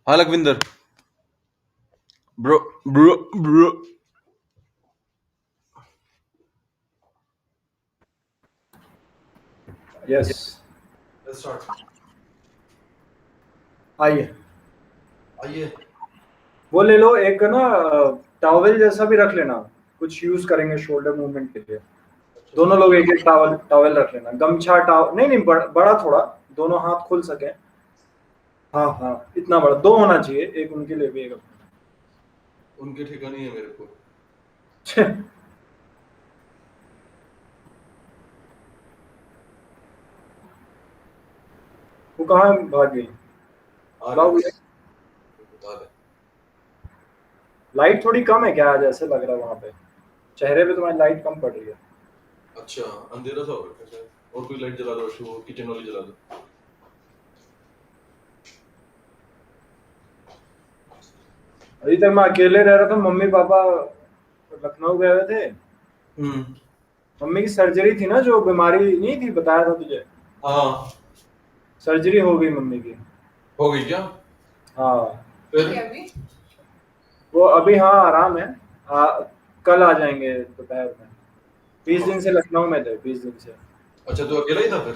हाँ Lakhwinder. Bro bro bro. Yes. Start. आइए। आइए। वो ले लो एक ना, टॉवेल जैसा भी रख लेना। कुछ यूज करेंगे शोल्डर मूवमेंट के लिए। अच्छा दोनों ठीक। लोग एक एक टॉवल टॉवेल रख लेना। गमछा टाव नहीं नहीं, बड़ा थोड़ा। दोनों हाथ खुल सके। हाँ हाँ, इतना बड़ा दो होना चाहिए, एक उनके लिए भी एक अपने उनके ठिकाने है मेरे को। लिए। वो कहाँ भाग गई? आ रहे बाबू, बस। बता दे। लाइट थोड़ी कम है क्या आज? ऐसे लग रहा है वहां पे चेहरे पे तुम्हारी लाइट कम पड़ रही है। अच्छा अंधेरा सा हो रखा है शायद। और कोई लाइट जला दो, वो किचन वाली जला दो। अभी तक मैं अकेले रह रहा था, मम्मी पापा लखनऊ गए हुए थे। हम्म। मम्मी की सर्जरी थी ना, जो बीमारी नहीं थी, बताया था तुझे। हाँ। सर्जरी हो गई मम्मी की। हो गई क्या? हाँ। फिर अभी? वो अभी हाँ आराम है। कल आ जाएंगे दोपहर में। 20 दिन से लखनऊ में थे, 20 दिन से। अच्छा तू अकेला ही था फिर?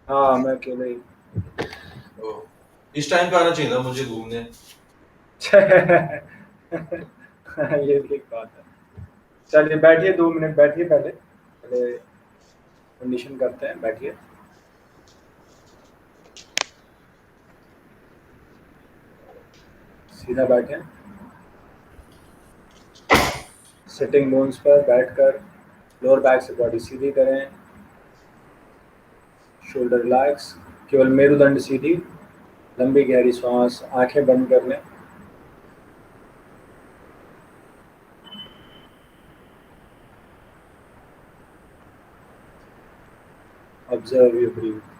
हाँ मैं अकेले ही। ओ, इस टाइम पे आना चाहिए था मुझे घूमने। ये भी एक बात है। चलिए बैठिए, 2 मिनट बैठिए पहले पहले। कंडीशन करते हैं, बैठिए। सीधा बैठे। सिटिंग बोन्स पर बैठकर लोअर बैक से बॉडी सीधी करें। Shoulder relax. केवल मेरुदंड सीधी। लंबी गहरी सांस, आंखें बंद कर लें। Observe your breathe.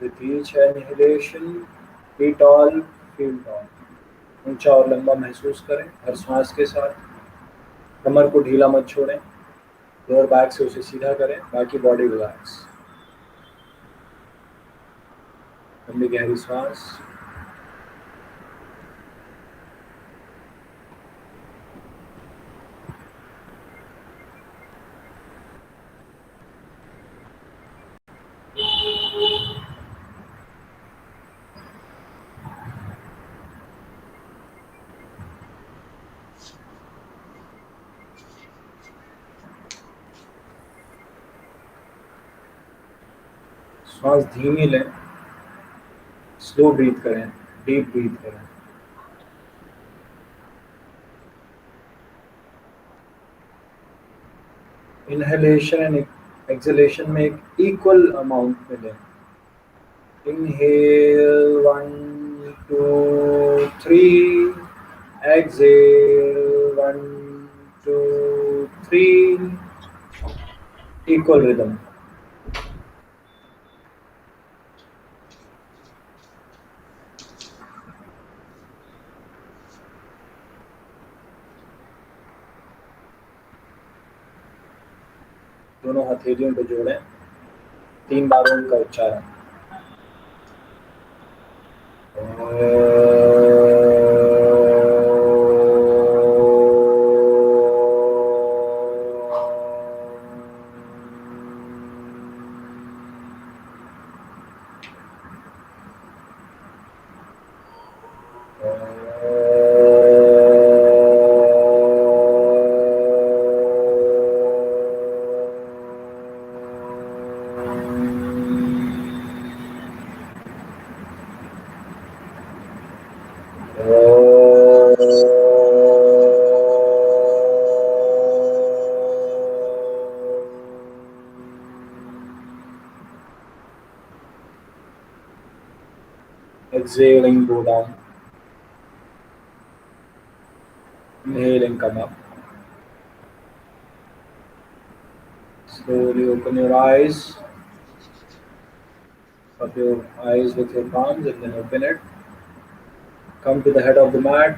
With each inhalation, be tall, feel tall. ऊंचा और लंबा महसूस करें हर सांस के साथ। कमर को ढीला मत छोड़ें। लोअर बैक से उसे सीधा करें, बाकी बॉडी रिलैक्स। लंबी गहरी सांस। सांस धीमी लें। स्लो ब्रीथ करें। डीप ब्रीथ करें। इनहेलेशन एंड एक्सहेलेशन में एक इक्वल अमाउंट में लें। Inhale 1, 2, 3. Exhale 1, 2, 3. Equal rhythm. दोनों हथेलियों को जोड़ें। 3 बार ओम का उच्चारण। Exhaling, go down. Inhale and come up. Slowly open your eyes. Rub your eyes with your palms and then open it. Come to the head of the mat.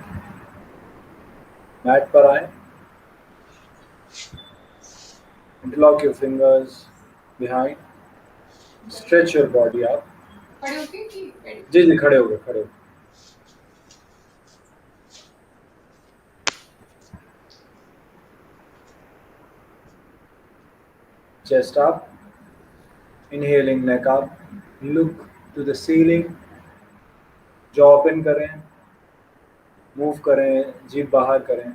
Mat पर आए. Interlock your fingers behind. Stretch your body up. जी जी खड़े हो गए खड़े हो. Chest up. Inhaling neck up. Look to the ceiling. Jaw open करें. Move करें. जीभ बाहर करें.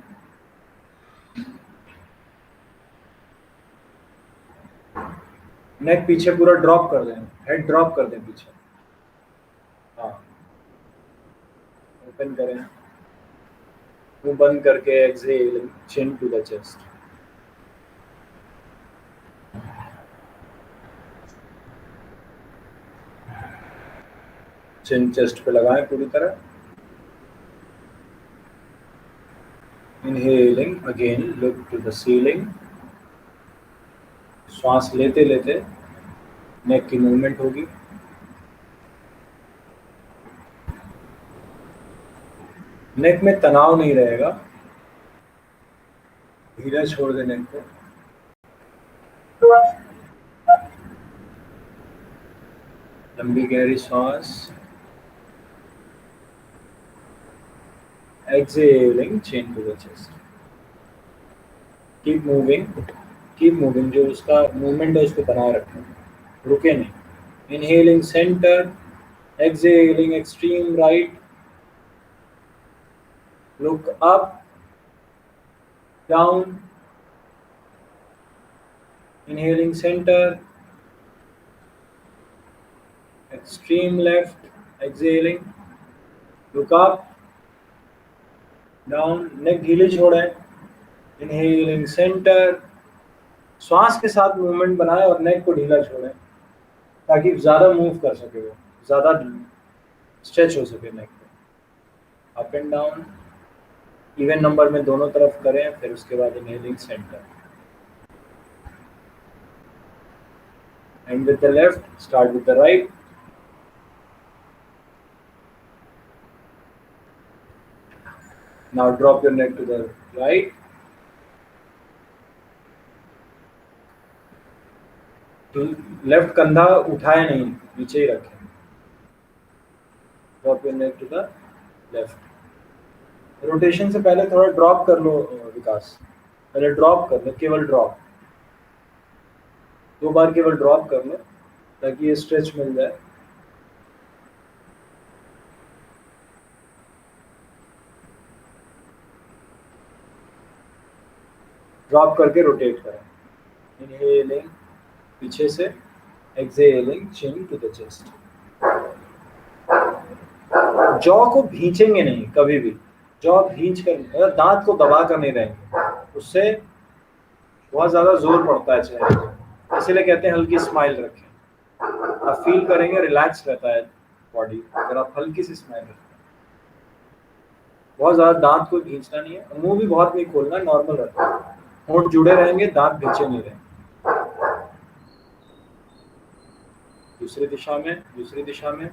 नेक पीछे पूरा ड्रॉप कर दें. हेड ड्रॉप कर दें पीछे. हाँ. ओपन करें. मुंह बंद करके exhale. Chin to the chest. Chin chest पे लगाएं पूरी तरह. Inhaling again, look to the ceiling. श्वास लेते लेते नेक की मूवमेंट होगी. नेक में तनाव नहीं रहेगा. धीरे छोड़ दे नेक को. लंबी गहरी सांस. Exhaling, chin to the chest. Keep moving. Keep moving. जो उसका मूवमेंट है उसको बनाए रखें. रुके नहीं. Inhaling center. Exhaling extreme right. Look up. Down. Inhaling center. Extreme left. Exhaling. Look up. Down. Neck ढीली छोड़ें. Inhaling centre. श्वास के साथ मूवमेंट बनाएं और नेक को ढीला छोड़ें ताकि ज़्यादा मूव कर सके. वो ज़्यादा स्ट्रेच हो सके नेक पे. Up and down even number में दोनों तरफ करें. फिर उसके बाद inhaling centre. And with the left. Start with the right. Now drop your neck to the right. Left कंधा उठाए नहीं, नीचे ही रखें. Drop your neck to the left. Rotation से पहले थोड़ा ड्रॉप कर लो विकास. पहले ड्रॉप कर लो. केवल ड्रॉप. 2 बार केवल ड्रॉप कर लो ताकि ये स्ट्रेच मिल जाए. ड्रॉप करके रोटेट करें. इनहेलिंग पीछे से. Exhaling chin to the chest. Jaw को भींचेंगे नहीं कभी भी. जॉ भींच कर दांत को दबा कर नहीं रहेंगे. उससे बहुत ज़्यादा जोर पड़ता है चेहरे पे. इसीलिए कहते हैं हल्की स्माइल रखें. आप फील करेंगे रिलैक्स रहता है बॉडी अगर आप हल्की सी स्माइल रखें. बहुत ज़्यादा दांत को भींचना नहीं है. मुंह भी बहुत नहीं खोलना. नॉर्मल रहता है. होंठ जुड़े रहेंगे. दांत भींचे नहीं रहेंगे. दूसरी दिशा में. दूसरी दिशा में.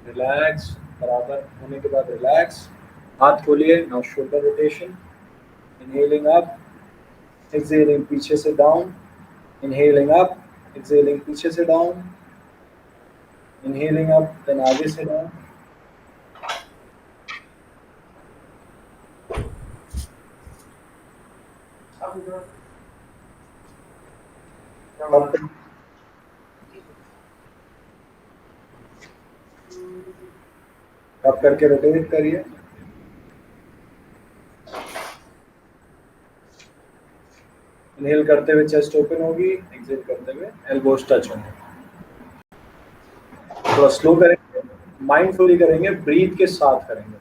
रिलैक्स. बराबर होने के बाद रिलैक्स. हाथ खोलिए. Now shoulder rotation. Inhaling up. Exhaling पीछे से डाउन. Inhaling up. एक्सहेलिंग पीछे से डाउन. इनहेलिंग अप देन आगे से डाउन. अब करके रोटेट करिए. इनहेल करते हुए चेस्ट ओपन होगी, एक्सेल करते हुए एल्बोज टच होंगे। थोड़ा स्लो करेंगे, माइंडफुली करेंगे, ब्रीथ के साथ करेंगे।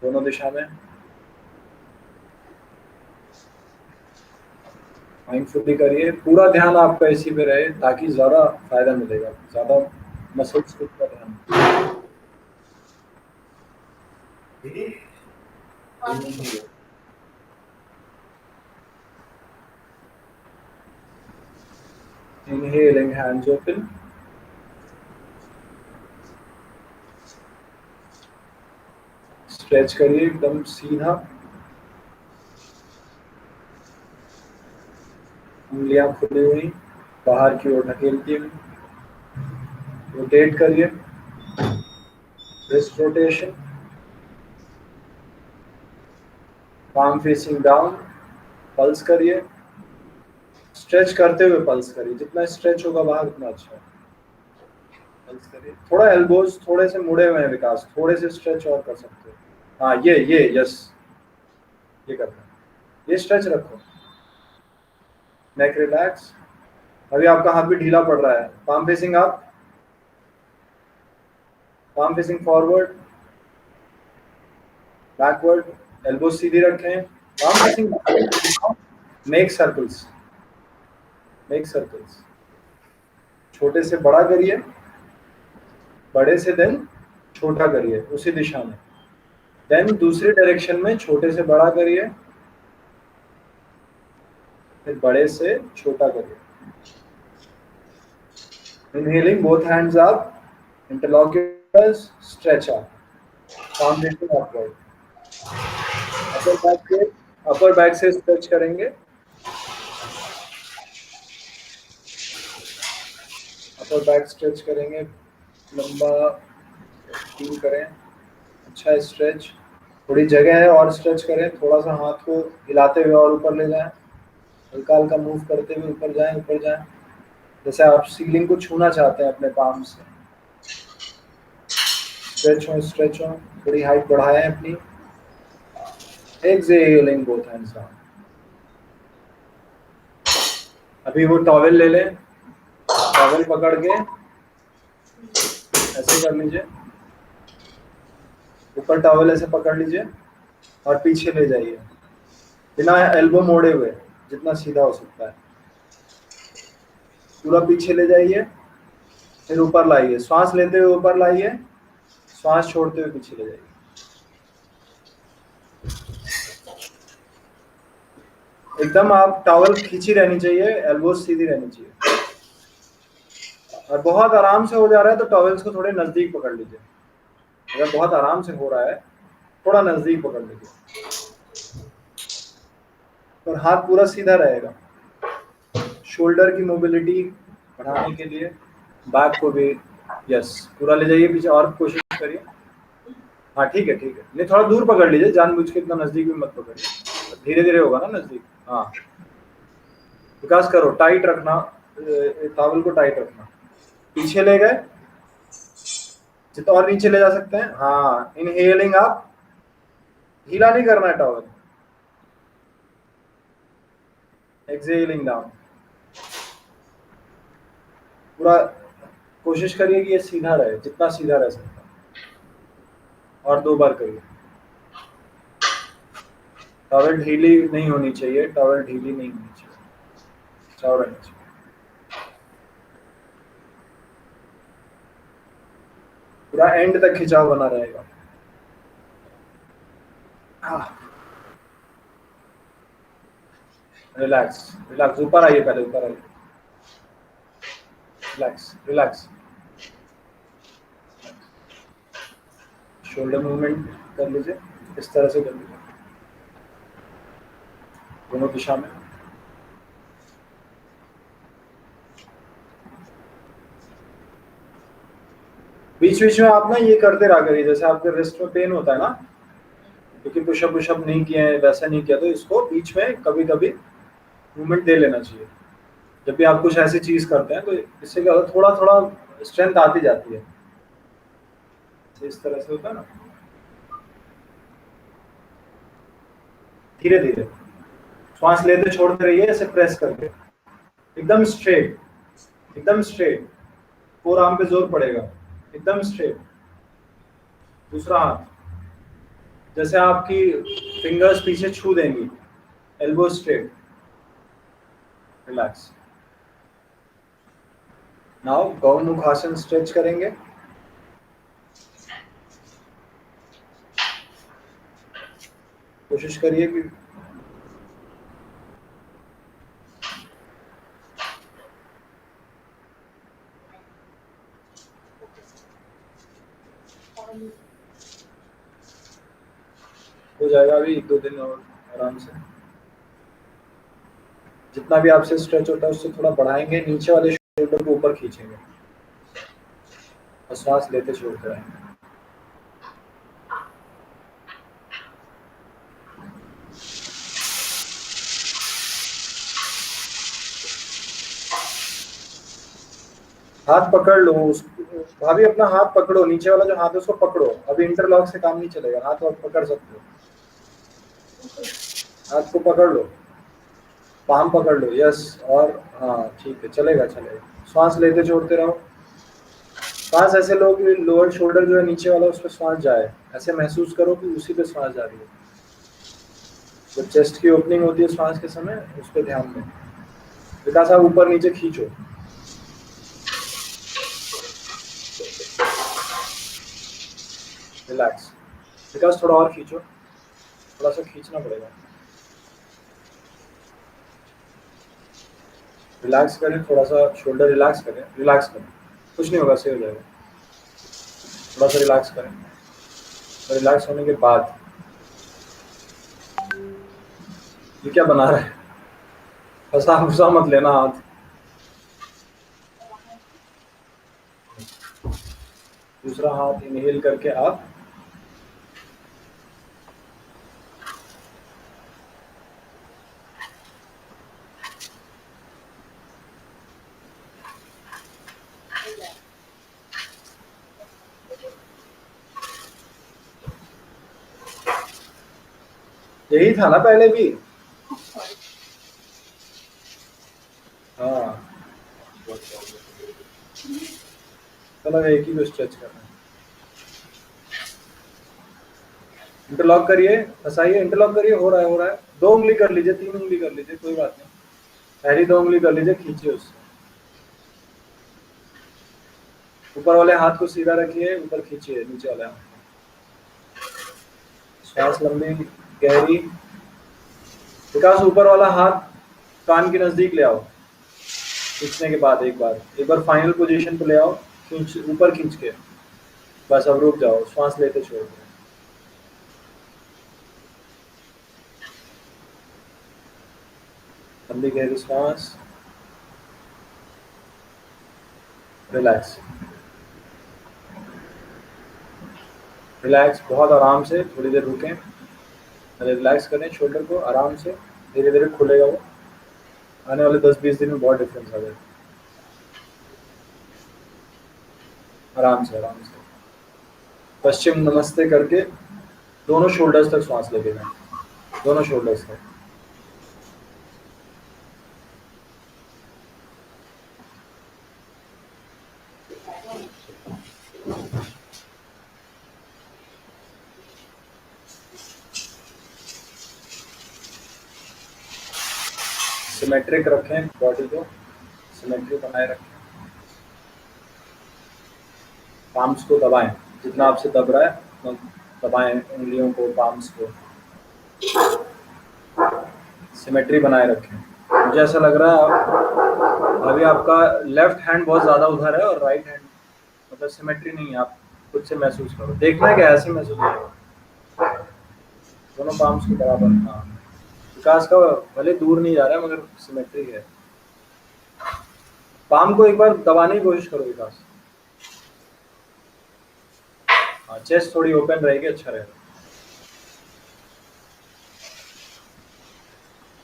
दोनों दिशा में माइंडफुली करिए, पूरा ध्यान आपका इसी पे रहे ताकि ज़्यादा फायदा मिलेगा, ज़्यादा मसल्स को ऊपर ध्यान। Inhaling, hands open. स्ट्रेच करिए एकदम सीधा, उंगलियां खुली हुई बाहर की ओर ढकेलती हुई। रोटेट करिए, wrist rotation, palm facing down. Pulse करिए, स्ट्रेच करते हुए पल्स करिए, जितना स्ट्रेच होगा बाहर उतना अच्छा है। पल्स करिए, थोड़ा एल्बोज थोड़े से मुड़े हुए हैं विकास, थोड़े से स्ट्रेच और कर सकते हो। हाँ ये यस, ये करना, ये स्ट्रेच रखो। Neck relax. अभी आपका हाथ भी ढीला पड़ रहा है, palm facing up, palm facing forward, backward, elbow सीधी रखें, palm facing, make circles, make circles. छोटे से बड़ा करिए, बड़े से देन छोटा करिए उसी दिशा में, देन दूसरी डायरेक्शन में छोटे से बड़ा करिए, फिर बड़े से छोटा करिए। Inhaling, both hands up, interlock your fingers, stretch up, palm facing upward. Upper back से स्ट्रेच करेंगे, अपर बैक स्ट्रेच करेंगे, लंबा फील करें, अच्छा स्ट्रेच। थोड़ी जगह है और स्ट्रेच करें, थोड़ा सा हाथ को हिलाते हुए और ऊपर ले जाएं, हल्का हल्का मूव करते हुए ऊपर जाएं, ऊपर जाएं, जैसे आप सीलिंग को छूना चाहते हैं अपने पाम से। स्ट्रेच हो, थोड़ी हाइट बढ़ाएं अपनी। Exhaling, both hands down. अभी वो टॉवेल ले लें, टॉवेल पकड़ के ऐसे कर लीजिए, ऊपर टॉवेल ऐसे पकड़ लीजिए और पीछे ले जाइए, बिना एल्बो मोड़े हुए, जितना सीधा हो सकता है पूरा पीछे ले जाइए, फिर ऊपर लाइए, श्वास लेते हुए ऊपर लाइए, श्वास छोड़ते हुए पीछे ले जाइए। एकदम आप टॉवल खींची रहनी चाहिए, एल्बोज सीधी रहनी चाहिए। और बहुत आराम से हो जा रहा है तो टॉवल्स को थोड़े नजदीक पकड़ लीजिए, अगर बहुत आराम से हो रहा है थोड़ा नजदीक पकड़ लीजिए, और हाथ पूरा सीधा रहेगा। शोल्डर की मोबिलिटी बढ़ाने के लिए बैक को भी यस पूरा ले जाइए पीछे, और कोशिश करिए। हाँ ठीक है, नहीं थोड़ा दूर पकड़ लीजिए, जानबूझ के इतना नजदीक भी मत पकड़िए, धीरे धीरे होगा ना नजदीक। हाँ विकास करो, टाइट रखना, टॉवल को टाइट रखना। पीछे ले गए, जितना और नीचे ले जा सकते हैं। हाँ, इनहेलिंग अप, ढीला नहीं करना है टॉवल। एक्सहेलिंग डाउन, पूरा कोशिश करिए कि ये सीधा रहे, जितना सीधा रह सकता है। और 2 बार करिए। टॉवल ढीली नहीं होनी चाहिए, टॉवल ढीली नहीं होनी चाहिए, खिंचाव रहना चाहिए। पूरा एंड तक खिंचाव बना रहेगा। रिलैक्स, रिलैक्स, ऊपर आइए, पहले ऊपर आइए, रिलैक्स, रिलैक्स। शोल्डर मूवमेंट कर लीजिए, इस तरह से कर लीजिए, दोनों दिशा में। बीच बीच में आप ना ये करते रहा करिए, जैसे आपके रिस्ट में पेन होता है ना, क्योंकि पुशअप नहीं किए हैं, वैसा नहीं किया, तो इसको बीच में कभी कभी मूवमेंट दे लेना चाहिए जब भी आप कुछ ऐसी चीज करते हैं। तो इससे क्या होता है, थोड़ा थोड़ा स्ट्रेंथ आती जाती है, इस तरह से होता है ना। धीरे धीरे श्वास लेते छोड़ते रहिए, ऐसे प्रेस करके, एकदम स्ट्रेट, एकदम स्ट्रेट, फोर आर्म पे जोर पड़ेगा, एकदम स्ट्रेट। दूसरा हाथ, जैसे आपकी फिंगर्स पीछे छू देंगी, elbow straight, relax. Now Gaumukh आसन स्ट्रेच करेंगे। कोशिश करिए कि हो जाएगा अभी 1-2 दिन और आराम से। जितना भी आपसे स्ट्रेच होता है उससे थोड़ा बढ़ाएंगे, नीचे वाले शोल्डर को ऊपर खींचेंगे और श्वास लेते छोड़ते रहेंगे। हाथ पकड़ लो, भाभी अपना हाथ पकड़ो, नीचे वाला जो हाथ है उसको पकड़ो। अभी इंटरलॉक से काम नहीं चलेगा, हाथ आप पकड़ सकते हो, हाथ को पकड़ लो, पाम पकड़ लो, यस। और हाँ ठीक है, चलेगा चलेगा। श्वास लेते छोड़ते रहो। श्वास ऐसे लो कि लोअर शोल्डर जो है नीचे वाला उस पर श्वास जाए, ऐसे महसूस करो कि उसी पे श्वास जा रही है। जब चेस्ट की ओपनिंग होती है श्वास के समय, उस पर ध्यान दें। विकास आप ऊपर नीचे खींचो, रिलैक्स। विकास थोड़ा और खींचो, थोड़ा सा खींचना पड़ेगा। रिलैक्स करें, थोड़ा सा शोल्डर रिलैक्स करें, रिलैक्स करें, कुछ नहीं होगा, सही हो जाएगा। थोड़ा सा रिलैक्स करें, और रिलैक्स होने के बाद ये क्या बना रहा है, फंसा फंसा मत लेना हाथ। दूसरा हाथ इनहेल करके आप यही था ना पहले भी। हाँ चलो एक ही को स्ट्रेच करना है। इंटरलॉक करिए, फंसाइए, इंटरलॉक करिए, हो रहा है हो रहा है। 2 उंगली कर लीजिए, 3 उंगली कर लीजिए, कोई बात नहीं। पहली 2 उंगली कर लीजिए, खींचिए उससे। ऊपर वाले हाथ को सीधा रखिए, ऊपर खींचिए नीचे वाले हाथ। श्वास लंबी गहरी। विकास ऊपर वाला हाथ कान के नजदीक ले आओ, खींचने के बाद एक बार फाइनल पोजीशन पे ले आओ, खींच, ऊपर खींच के। बस अब रुक जाओ, श्वास लेते छोड़ दो। लंबी गहरी श्वास, रिलैक्स, रिलैक्स, बहुत आराम से, थोड़ी देर रुकें, रिलैक्स करें शोल्डर को आराम से, धीरे धीरे खुलेगा वो। आने वाले 10-20 दिन में बहुत डिफरेंस आ जाएगा। आराम से आराम से पश्चिम नमस्ते करके दोनों शोल्डर्स तक श्वास लेके जाएं, दोनों शोल्डर्स तक। सिमेट्रिक रखें, बॉडी को सिमेट्रिक बनाए रखें। पाम्स को दबाएं, जितना आपसे दब रहा है उतना दबाएं उंगलियों को, पाम्स को। सिमेट्री बनाए रखें। मुझे ऐसा लग रहा है अभी आपका लेफ्ट हैंड बहुत ज़्यादा उधर है और राइट हैंड मतलब सिमेट्री नहीं है। आप खुद से महसूस करो, देखना है क्या ऐसे महसूस होगा। दोनों पाम्स को बराबर। हाँ, विकास का भले दूर नहीं जा रहा है मगर सिमेट्री है। पाम को एक बार दबाने की कोशिश करो विकास। हाँ, चेस्ट थोड़ी ओपन रहेगी, अच्छा रहेगा।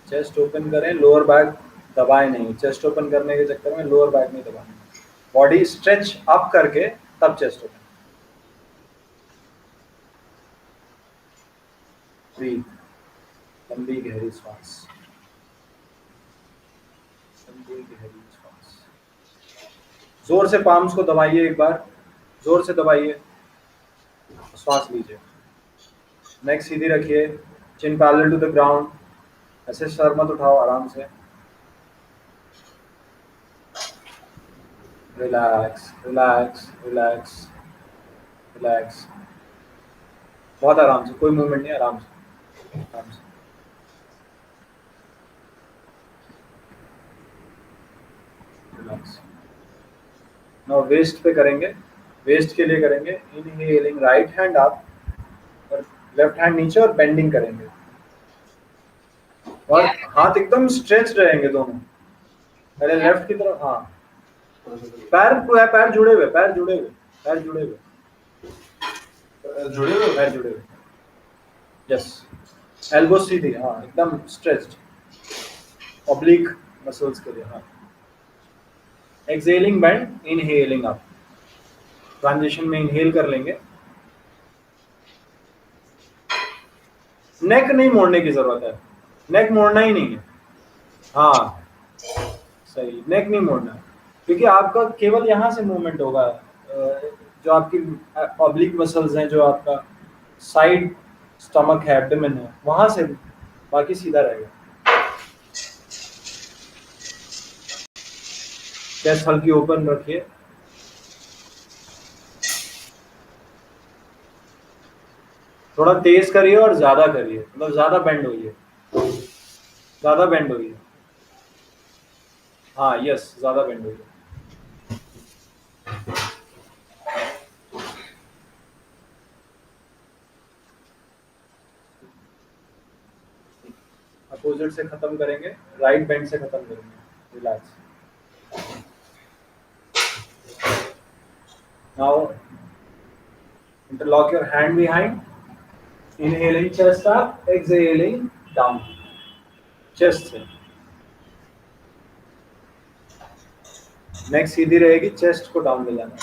चेस्ट ओपन करें, लोअर बैक दबाए नहीं। चेस्ट ओपन करने के चक्कर में लोअर बैक नहीं दबाना। बॉडी स्ट्रेच अप करके तब चेस्ट ओपन। ब्रीथ, लंबी गहरी सांस, लंबी गहरी सांस। जोर से पाम्स को दबाइए, एक बार जोर से दबाइए, श्वास लीजिए। नेक सीधी रखिए, चिन पैरेलल टू द ग्राउंड, ऐसे सर मत उठाओ, आराम से। रिलैक्स रिलैक्स रिलैक्स रिलैक्स, बहुत आराम से, कोई मूवमेंट नहीं, आराम से आराम से। रिलैक्स। नाउ वेस्ट पे करेंगे, वेस्ट के लिए करेंगे इनहेलिंग, राइट हैंड अप और लेफ्ट हैंड नीचे, और बेंडिंग करेंगे, और हाथ एकदम स्ट्रेच रहेंगे दोनों। पहले लेफ्ट की तरफ, हाँ, पैर जुड़े हुए, पैर जुड़े हुए, पैर जुड़े हुए, जुड़े हुए, पैर जुड़े हुए, यस। एल्बो सीधी, हाँ, एकदम स्ट्रेच्ड, ऑब्लिक मसल्स के लिए, हाँ। Exhaling bend, inhaling up. Transition में इनहेल कर लेंगे। नेक नहीं मोड़ने की जरूरत है, नेक मोड़ना ही नहीं है, हाँ सही, नेक नहीं मोड़ना है, क्योंकि आपका केवल यहाँ से मूवमेंट होगा, जो आपकी ऑब्लिक मसल्स हैं, जो आपका साइड स्टमक है, एब्डोमेन है, वहां से बाकी सीधा रहेगा। चेस्ट हल्की ओपन रखिए, थोड़ा तेज करिए और ज्यादा करिए, मतलब ज्यादा बेंड होइए, ज्यादा बेंड होइए, हाँ यस, ज्यादा बेंड होइए। अपोजिट से खत्म करेंगे, राइट बेंड से खत्म करेंगे। Relax. Now interlock your hand behind, inhaling chest up, exhaling down, chest से। नेक सीधी रहेगी, चेस्ट को डाउन ले जाना,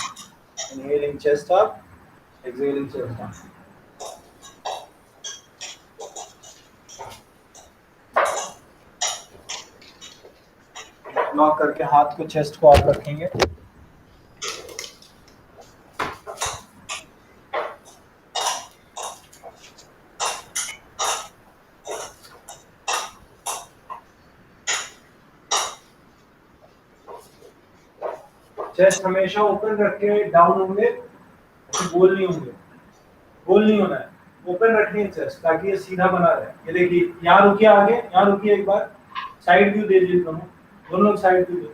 inhaling chest up, exhaling chest down. Lock करके हाथ को चेस्ट को आप रखेंगे, चेस्ट हमेशा ओपन रख के डाउन होंगे, गोल नहीं होंगे, गोल नहीं होना है, ओपन रखनी है चेस्ट, ताकि ये सीधा बना रहे। ये देखिए, यहाँ रुकिए, आगे यहाँ रुकिए, एक बार साइड व्यू दे दीजिए, दोनों लोग साइड व्यू दे।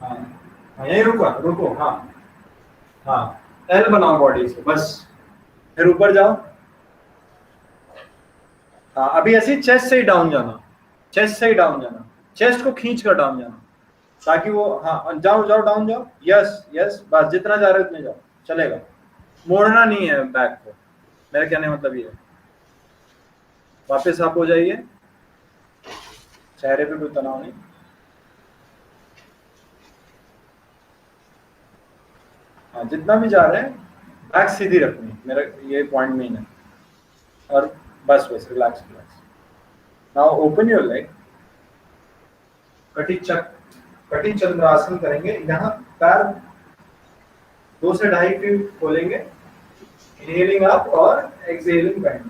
हाँ हाँ, यही रुको रुको, हाँ हाँ, एल बनाओ बॉडी से, बस, फिर ऊपर जाओ। हाँ, अभी ऐसे चेस्ट से ही डाउन जाना, चेस्ट से ही डाउन जाना, चेस्ट को खींच कर डाउन जाना, ताकि वो, हाँ, जाओ जाओ डाउन जाओ, यस यस, बस जितना जा रहे हो उतने जाओ, चलेगा, मोड़ना नहीं है बैक को, मेरा कहने का मतलब ये है। वापस आप हो जाइए, चेहरे पे कोई तनाव नहीं, हाँ, जितना भी जा रहे हैं बैक सीधी रखनी, मेरा ये पॉइंट मेन है, और बस बस, relax relax. Now open your leg, कटी चंद्रासन करेंगे, यहाँ पैर 2 से 2.5 फीट खोलेंगे, इनहेलिंग अप और एक्सहेलिंग बेंड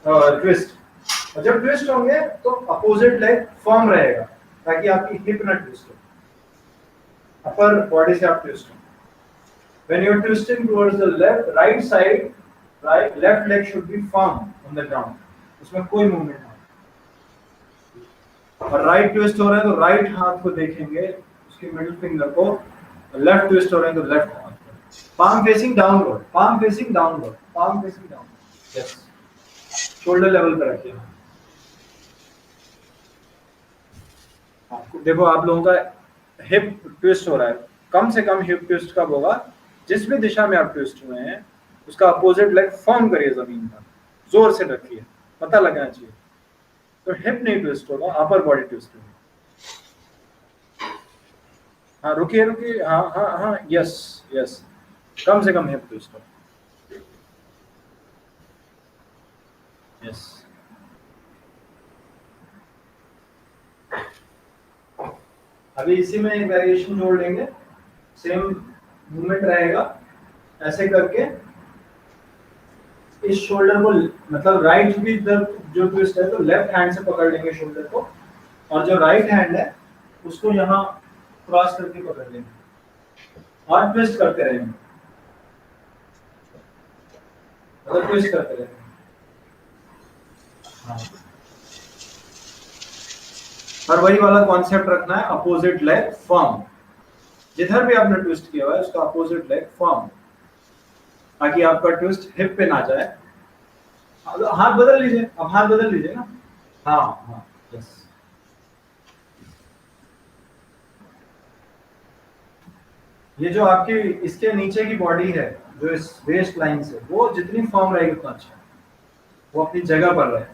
और ट्विस्ट। और जब ट्विस्ट होंगे तो अपोजिट लेग फर्म रहेगा, ताकि आपकी हिप ना ट्विस्ट हो, अपर बॉडी से आप ट्विस्ट हो। When you are twisting towards the right side, left leg should be firm on the ground, उसमें कोई मूवमेंट नहीं। और राइट ट्विस्ट हो रहा है तो राइट हाथ को देखेंगे, उसके मिडिल फिंगर को, लेफ्ट ट्विस्ट हो रहे हैं तो लेफ्ट हाथ को, palm facing downward, palm facing downward, palm facing downward, yes, shoulder level पर रखिए। देखो, आप लोगों का हिप ट्विस्ट हो रहा है, कम से कम हिप ट्विस्ट कब होगा, जिस भी दिशा में आप ट्विस्ट हुए हैं उसका अपोजिट लेग फर्म करिए जमीन पर, जोर से रखिए, पता लगना चाहिए, तो हिप नहीं ट्विस्ट होगा, अपर बॉडी ट्विस्ट होगा। हाँ रुकिए रुकिए, हाँ हाँ हाँ, यस यस, कम से कम हिप ट्विस्ट हो, यस। अभी इसी में एक वेरिएशन जोड़ लेंगे, सेम मूवमेंट रहेगा, ऐसे करके इस शोल्डर को, मतलब राइट भी जो ट्विस्ट है तो लेफ्ट हैंड से पकड़ लेंगे शोल्डर को, और जो राइट हैंड है उसको यहाँ क्रॉस करके पकड़ लेंगे और ट्विस्ट करते रहेंगे, मतलब ट्विस्ट करते रहेंगे। हाँ, और वही वाला कॉन्सेप्ट रखना है, अपोजिट लेग फर्म, जिधर भी आपने ट्विस्ट किया हुआ है उसका अपोजिट लेग फर्म, ताकि आपका ट्विस्ट हिप पे ना जाए। हाथ बदल लीजिए, अब हाथ बदल लीजिए ना। हाँ हाँ, यस। ये जो आपकी इसके नीचे की बॉडी है, जो इस वेस्ट लाइन से, वो जितनी फर्म रहेगी उतना अच्छा है, वो अपनी जगह पर रहे।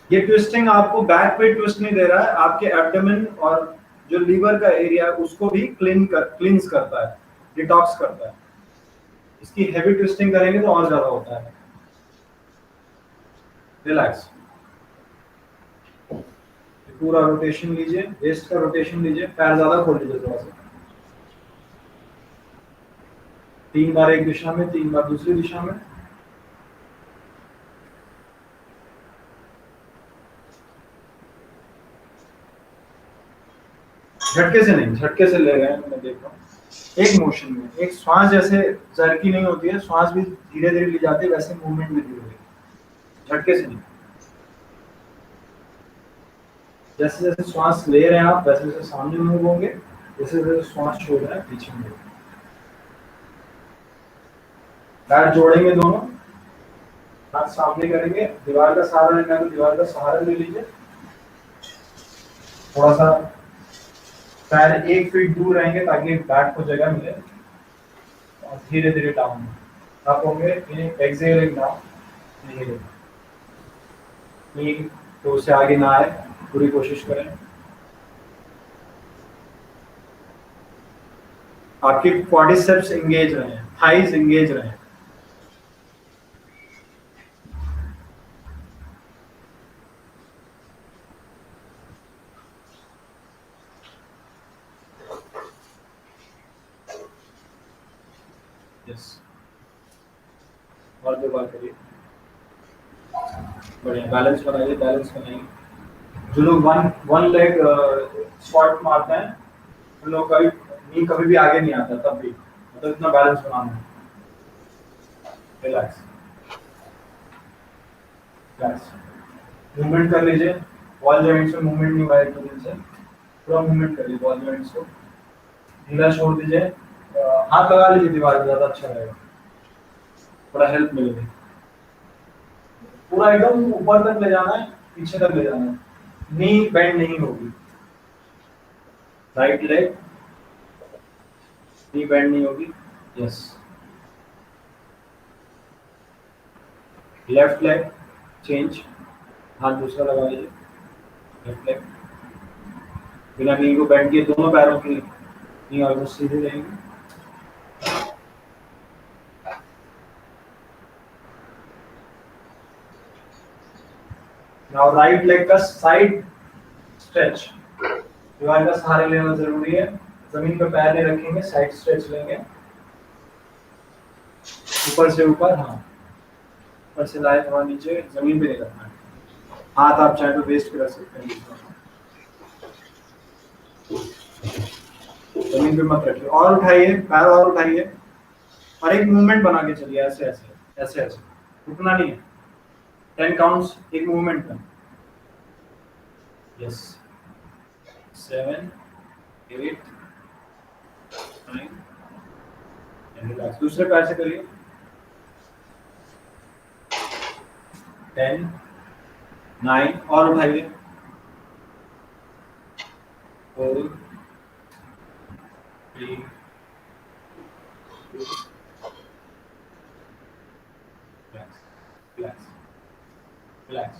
ये ट्विस्टिंग आपको बैक पे ट्विस्ट नहीं दे रहा है, आपके एब्डोमेन और जो लीवर का एरिया है उसको भी क्लींस करता है, डिटॉक्स करता है। इसकी हेवी ट्विस्टिंग करेंगे तो और ज्यादा होता है। रिलैक्स, पूरा रोटेशन लीजिए, वेस्ट का रोटेशन लीजिए, पैर ज्यादा खोल लीजिए थोड़ा सा, 3 बार एक दिशा में, 3 बार दूसरी दिशा में। झटके से नहीं, झटके से ले रहे हैं, मैं देख रहा हूँ, एक मोशन में, एक श्वास जैसे जरकी नहीं होती है, श्वास भी धीरे धीरे ली जाती है, वैसे मूवमेंट भी धीरे धीरे, झटके से नहीं। जैसे जैसे श्वास ले रहे हैं आप, वैसे वैसे सामने मूव होंगे, जैसे जैसे श्वास छोड़ रहे हैं पीछे मूव। पैर जोड़ेंगे दोनों, हाथ सामने करेंगे, दीवार का सहारा लेना है तो दीवार का सहारा ले लीजिए, थोड़ा सा पैर 1 फीट दूर रहेंगे ताकि बैक को जगह मिले, और धीरे धीरे डाउन अप होंगे, एक्सेलिंग डाउन, नहीं तो उससे आगे ना आए, पूरी कोशिश करें। आपकी क्वाड्रिसेप्स एंगेज रहे, थाइज एंगेज रहे। यस, और 2 बार करिए, बढ़िया, बैलेंस बनाइए, बैलेंस बनाइए। जो लोग वन लेग स्क्वाट मारते हैं उन लोग का भी नी कभी भी आगे नहीं आता, तब भी मतलब इतना बैलेंस बनाना है। रिलैक्स, रिलैक्स, मूवमेंट कर लीजिए, वॉल जॉइंट्स में मूवमेंट नहीं हुआ है तो दिन से, पूरा मूवमेंट करिए वॉल जॉइंट्स को, ढीला छोड़ दीजिए, हाथ लगा लीजिए दीवार पे, ज़्यादा अच्छा रहेगा, थोड़ा हेल्प मिलेगी। पूरा एकदम ऊपर तक ले जाना है, पीछे तक ले जाना है, नी बेंड नहीं होगी, राइट लेग नी बेंड नहीं होगी, यस। लेफ्ट लेग चेंज, हाथ दूसरा लगा लीजिए, लेफ्ट लेग बिना नी को बेंड किए, दोनों पैरों की नी ऑलमोस्ट सीधी रहेंगी। नाउ राइट लेग का साइड स्ट्रेच, दीवार का सहारा लेना जरूरी है, जमीन पे पैर नहीं रखेंगे, साइड स्ट्रेच लेंगे, ऊपर से ऊपर, हाँ ऊपर से लाए थोड़ा नीचे, जमीन पे नहीं रखना है, हाथ आप चाहे तो वेस्ट पे रख सकते हैं, जमीन पे मत रखिए, और उठाइए पैर, और उठाइए, और एक मूवमेंट बना के चलिए, ऐसे ऐसे ऐसे ऐसे, रुकना नहीं है, 10 काउंट्स एक मूवमेंट में, यस, 7 8 9, रिलैक्स, दूसरे पैर से करिए, 10 9, और उठाइए, 4 3 2, रिलैक्स, रिलैक्स, रिलैक्स,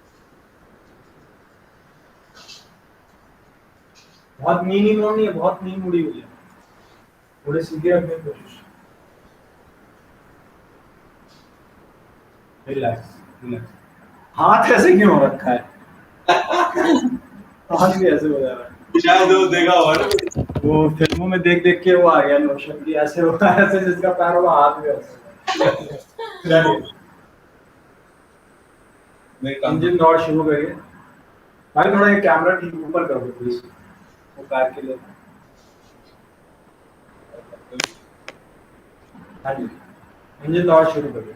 बहुत नी मोड़ नहीं है, बहुत नी मुड़ी हुई है, थोड़े सीधे रखने की कोशिश। Relax relax. हाथ ऐसे क्यों हो रखा है? हाथ भी ऐसे हो जा रहा है। शायद वो देखा होगा ना, वो फिल्मों में देख देख के वो आ गया नोशन की ऐसे होता है, ऐसे जिसका पैर होगा हाथ भी ऐसे होगा। चलिए मेरे काम इंजन दौड़ शुरू करिए। भाई थोड़ा ये कैमरा ठीक ऊपर कर दो प्लीज, वो पैर के लिए। हाँ जी, इंजन दौड़ शुरू करिए।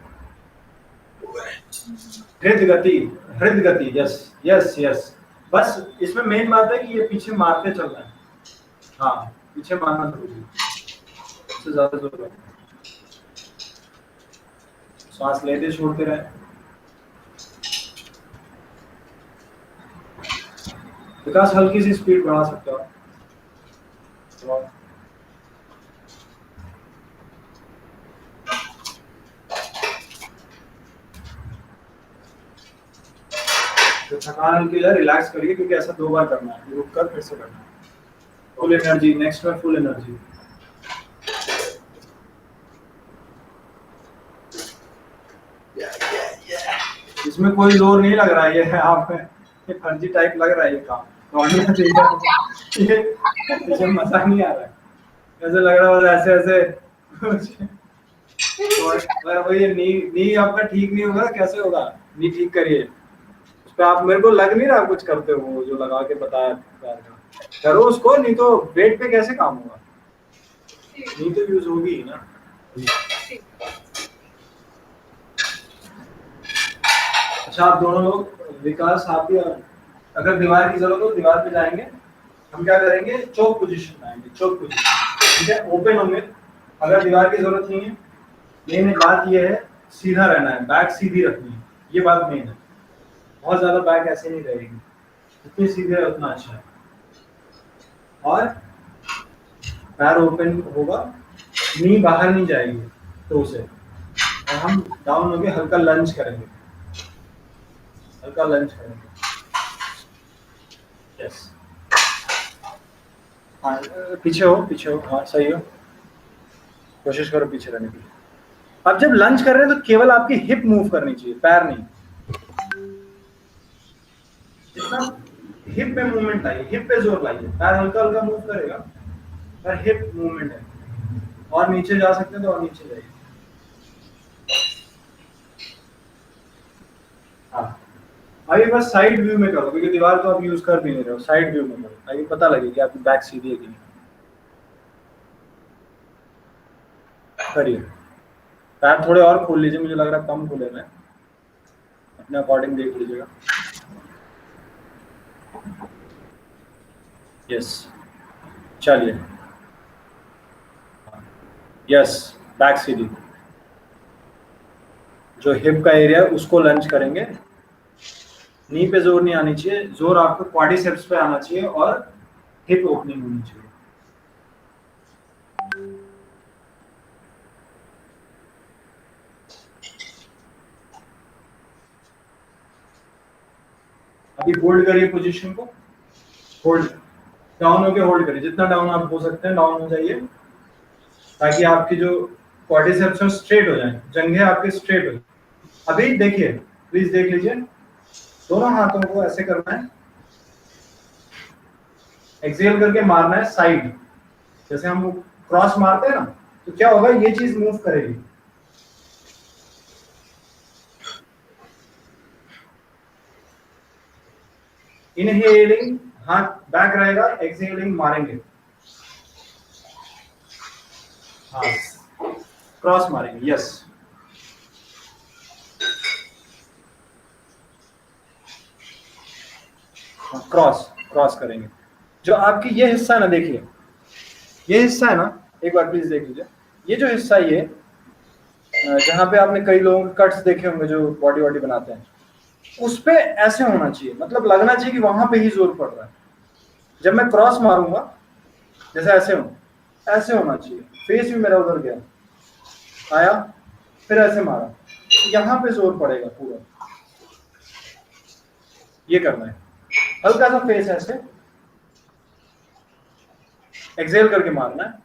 हृद गति, हृद गति, यस यस यस। बस इसमें मेन बात है कि ये पीछे मारते चलना है। हाँ पीछे मारना जरूरी है, इससे ज्यादा जोर लगता है। सांस लेते छोड़ते रहे। विकास हल्की सी स्पीड बढ़ा सकते हो आप। तो थकान हल्की है, रिलैक्स करिए क्योंकि ऐसा 2 बार करना है, रुक कर फिर से करना है। फुल एनर्जी, नेक्स्ट में फुल एनर्जी। इसमें कोई जोर नहीं लग रहा है, ये आप ये फर्जी टाइप लग रहा है ये काम। दौड़ना चाहिए ये, इसमें मजा नहीं आ रहा है, ऐसे लग रहा है ऐसे ऐसे। और भाई ये नी आपका ठीक नहीं होगा, कैसे होगा? नी ठीक करिए। उस पे आप, मेरे को लग नहीं रहा कुछ करते हो, वो जो लगा के बताया करो उसको, नहीं तो वेट पे कैसे काम होगा? नी तो यूज होगी ही ना। अच्छा आप दोनों लोग, विकास आप भी, अगर दीवार की जरूरत हो दीवार पे जाएंगे। हम क्या करेंगे, चौक पोजीशन में आएंगे, चौक पोजीशन, ठीक है, ओपन होंगे। अगर दीवार की जरूरत नहीं है, मेन बात ये है सीधा रहना है, बैक सीधी रखनी है, ये बात मेन है। बहुत ज्यादा बैक ऐसे नहीं रहेगी, जितनी सीधे है उतना अच्छा है। और पैर ओपन होगा, नी बाहर नहीं जाएगी तो उसे, और हम डाउन होके हल्का लंज करेंगे, हल्का लंच करेंगे। यस, हाँ पीछे हो, पीछे हो, हाँ सही हो, कोशिश करो पीछे रहने की। अब जब लंच कर रहे हैं तो केवल आपकी हिप मूव करनी चाहिए, पैर नहीं। जितना हिप में मूवमेंट आइए, हिप पे जोर लाइए, पैर हल्का हल्का मूव करेगा पर हिप मूवमेंट है। और नीचे जा सकते हैं तो और नीचे जाइए। हाँ अभी बस साइड व्यू में करो, क्योंकि दीवार तो आप यूज कर भी नहीं रहे हो, साइड व्यू में करो, अभी पता लगे कि आपकी बैक सीधी है कि नहीं। करिए, पैर थोड़े और खोल लीजिए, मुझे लग रहा है कम खुले हैं, अपने अकॉर्डिंग देख लीजिएगा। यस चलिए, यस बैक सीधी, जो हिप का एरिया है उसको लंच करेंगे। नी पे जोर नहीं आनी चाहिए, जोर आपको क्वाड्रिसेप्स पे आना चाहिए और हिप ओपनिंग होनी चाहिए। अभी होल्ड करिए पोजीशन को, होल्ड, डाउन होके होल्ड करिए, जितना डाउन आप हो सकते हैं डाउन हो जाइए, ताकि आपकी जो क्वाड्रिसेप्स है स्ट्रेट हो जाए, जंघे आपके स्ट्रेट हो जाए। अभी देखिए, प्लीज देख लीजिए, दोनों हाथों को ऐसे करना है, एक्सेल करके मारना है साइड, जैसे हम क्रॉस मारते हैं ना, तो क्या होगा, ये चीज मूव करेगी। इनहेलिंग हाथ बैक रहेगा, एक्सहेलिंग मारेंगे, हाँ क्रॉस मारेंगे, यस क्रॉस, क्रॉस करेंगे। जो आपकी ये हिस्सा है ना, देखिए ये हिस्सा है ना, एक बार प्लीज देख लीजिए, ये जो हिस्सा ये जहाँ पे आपने कई लोगों के कट्स देखे होंगे जो बॉडी वॉडी बनाते हैं, उस पे ऐसे होना चाहिए, मतलब लगना चाहिए कि वहां पे ही जोर पड़ रहा है। जब मैं क्रॉस मारूंगा, जैसे ऐसे हूं, ऐसे होना चाहिए, फेस भी मेरा उधर गया, आया, फिर ऐसे मारा, यहाँ पे जोर पड़ेगा पूरा, ये करना है, हल्का सा फेस ऐसे, एक्सेल करके मारना है।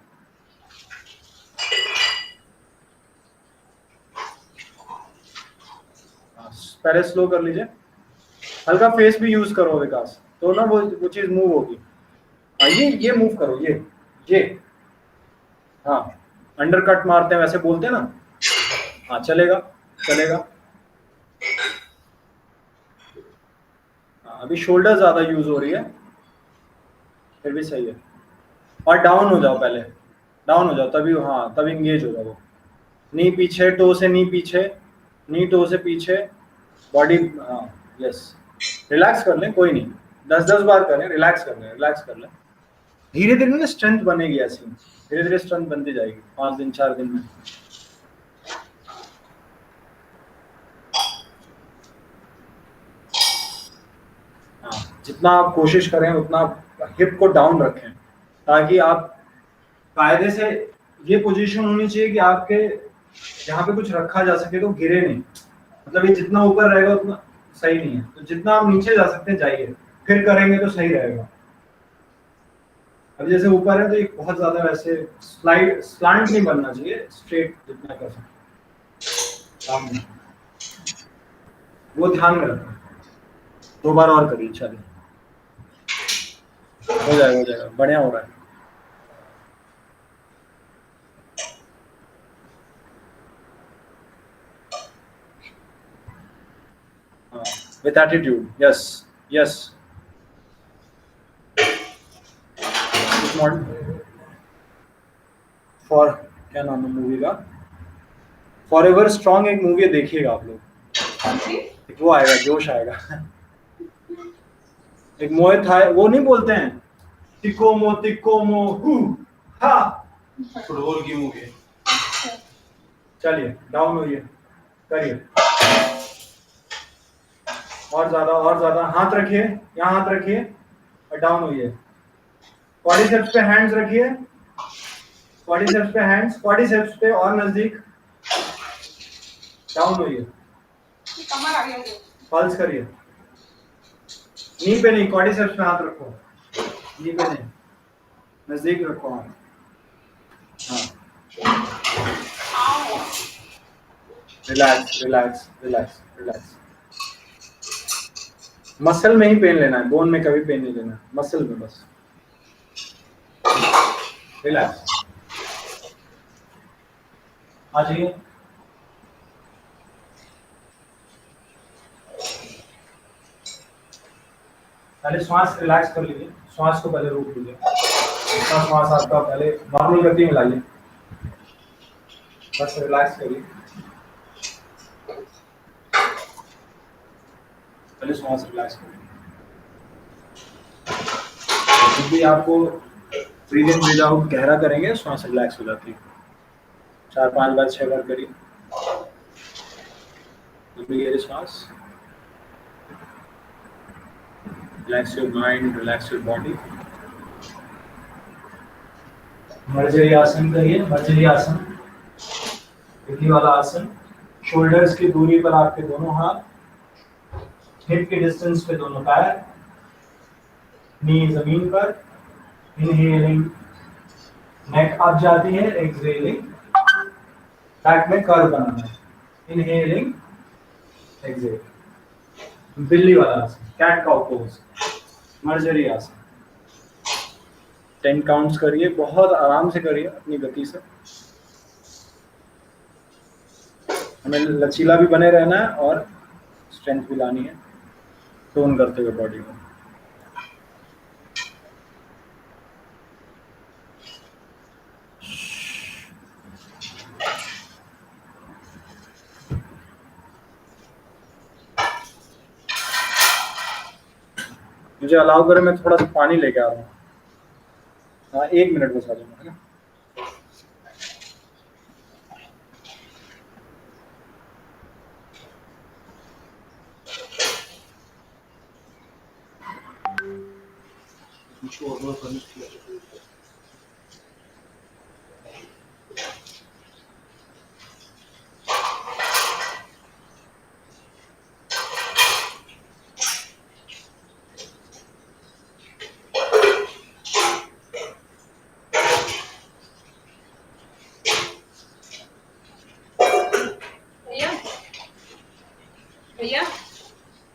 पहले स्लो कर लीजिए, हल्का फेस भी यूज करो विकास, तो ना वो चीज मूव होगी। हाँ ये मूव करो, ये हाँ, अंडर कट मारते हैं वैसे बोलते हैं ना, हाँ चलेगा चलेगा। हाँ, अभी शोल्डर ज्यादा यूज हो रही है, फिर भी सही है। और डाउन हो जाओ पहले, डाउन हो जाओ तभी, हाँ तभी इंगेज होगा वो। नी पीछे, टो से नी पीछे, नी टो से पीछे, बॉडी, हाँ यस। रिलैक्स कर लें, कोई नहीं, 10-10 बार करें, रिलैक्स कर लें, रिलैक्स कर लें। धीरे धीरे ना स्ट्रेंथ बनेगी ऐसी, धीरे धीरे स्ट्रेंथ बनती जाएगी 5 दिन 4 दिन में। हाँ, जितना आप कोशिश करें उतना हिप को डाउन रखें, ताकि आप कायदे से, ये पोजीशन होनी चाहिए कि आपके यहाँ पे कुछ रखा जा सके तो गिरे नहीं। मतलब ये जितना ऊपर रहेगा उतना सही नहीं है, तो जितना आप नीचे जा सकते हैं जाइए, फिर करेंगे तो सही रहेगा। अब जैसे ऊपर है तो एक बहुत ज्यादा वैसे स्लांट नहीं बनना चाहिए, स्ट्रेट जितना कर सकते, वो ध्यान में रखना। 2 बार और करिए, चलिए हो जाएगा, बढ़िया हो रहा है। With attitude, yes yes. For, क्या नाम है मूवी का, फॉर एवर स्ट्रॉन्ग, एक मूवी देखिएगा आप लोग, वो आएगा, जोश आएगा। एक मोए था, वो नहीं बोलते हैं तिको मो हु हा, फुटबॉल की मूवी। चलिए डाउन होइए, करिए और ज्यादा, हाथ रखिए, यहाँ हाथ रखिए और डाउन होइए। क्वाड्रिसेप्स पे हैंड्स रखिए, क्वाड्रिसेप्स पे हैंड्स, क्वाड्रिसेप्स पे और नजदीक, डाउन होइए, पल्स करिए। नी पे नहीं, क्वाड्रिसेप्स पे हाथ रखो, नी पे नहीं, नजदीक रखो हाथ। हाँ, relax relax relax relax. Muscle में ही पेन लेना है, बोन में कभी पेन नहीं लेना, मसल में बस। रिलैक्स, आ जाइए। पहले श्वास रिलैक्स कर लीजिए, श्वास को पहले रोक लीजिए, इतना श्वास आपका पहले नॉर्मल गति में लाइए, बस रिलैक्स करिए, पहले श्वास रिलैक्स करिए। जब भी आपको ब्रीद इन ब्रीद आउट गहरा करेंगे, श्वास रिलैक्स हो जाती है। 4-5 बार 6 बार करिए, गहरी श्वास। Relax your mind, relax your body. मर्जरी आसन करिए, मर्जरी आसन, बिल्ली वाला आसन। शोल्डर्स की दूरी पर आपके दोनों हाथ, हिप के डिस्टेंस पे दोनों पैर, नी जमीन पर। इनहेलिंग, नेक अप जाती है, एक्सहेलिंग, बैक में कर्व बनाना है। Inhaling, exhale. बिल्ली वाला आसन, कैट काउ पोज, मर्जरी आसन। 10 काउंट्स करिए, बहुत आराम से करिए, अपनी गति से। हमें लचीला भी बने रहना है और स्ट्रेंथ भी लानी है, टोन करते हुए बॉडी को। मुझे अलाउ करें, मैं थोड़ा सा पानी लेके आ रहा हूँ। हाँ 1 मिनट बस आ जाऊंगा, है ना।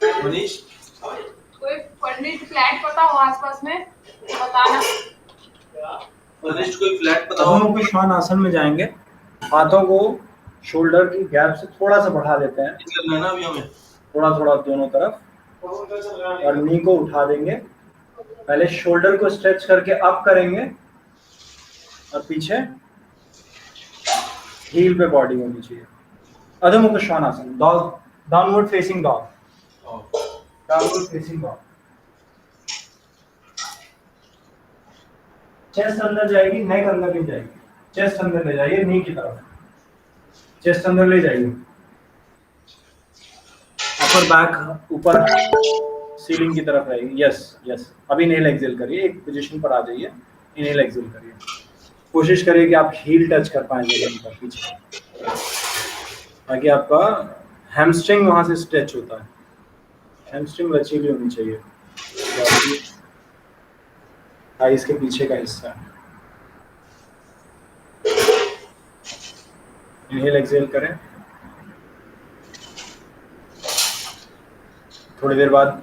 मनीष कोई पंडित फ्लैट पता हो आसपास में तो बताना। मनीष कोई फ्लैट पता अब हो? हम लोग श्वान आसन में जाएंगे। हाथों को शोल्डर की गैप से थोड़ा सा बढ़ा देते हैं, करना है ना अभी हमें। थोड़ा थोड़ा दोनों तरफ, और नी को उठा देंगे। पहले शोल्डर को स्ट्रेच करके अप करेंगे और पीछे हील पे बॉडी होनी चाहिए। अधोमुख श्वान आसन, downward facing dog, downward facing dog. Chest अंदर जाएगी, नेक अंदर नहीं जाएगी। चेस्ट अंदर ले जाइए, नी की तरफ, चेस्ट अंदर ले जाइए। अपर बैक ऊपर सीलिंग की तरफ रहेगी। Yes yes. अब इनहेल एक्सेल करिए, एक पोजीशन पर आ जाइए, इनहेल एक्सेल करिए। कोशिश करिए कि आप हील टच कर पाए जमीन पर पीछे, ताकि आपका हैमस्ट्रिंग वहां से स्ट्रेच होता है। हैमस्ट्रिंग लचीली होनी चाहिए, थाइस के पीछे का हिस्सा। इनहेल एक्सेल करें। थोड़ी देर बाद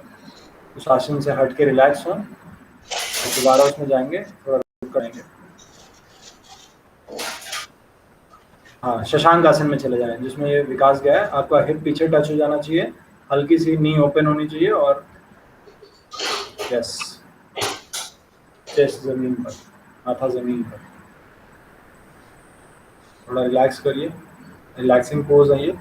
उस आसन से हट के रिलैक्स हो, दोबारा उसमें जाएंगे, थोड़ा करेंगे। हाँ, शशांक आसन में चले जाएं, जिसमें ये विकास गया है। आपका हिप पीछे टच हो जाना चाहिए, हल्की सी नी ओपन होनी चाहिए, और यस, चेस्ट जमीन पर, माथा जमीन पर। थोड़ा रिलैक्स करिए, रिलैक्सिंग पोज आइए।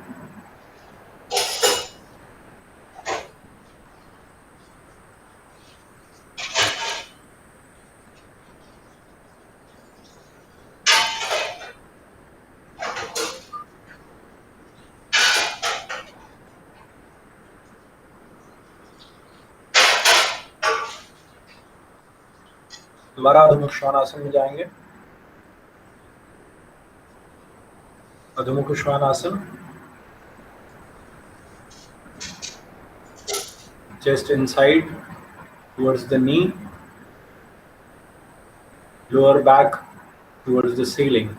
दोबारा अधोमुख श्वान आसन में जाएंगे। अधोमुख श्वान आसन, chest inside towards the knee, lower back towards the ceiling.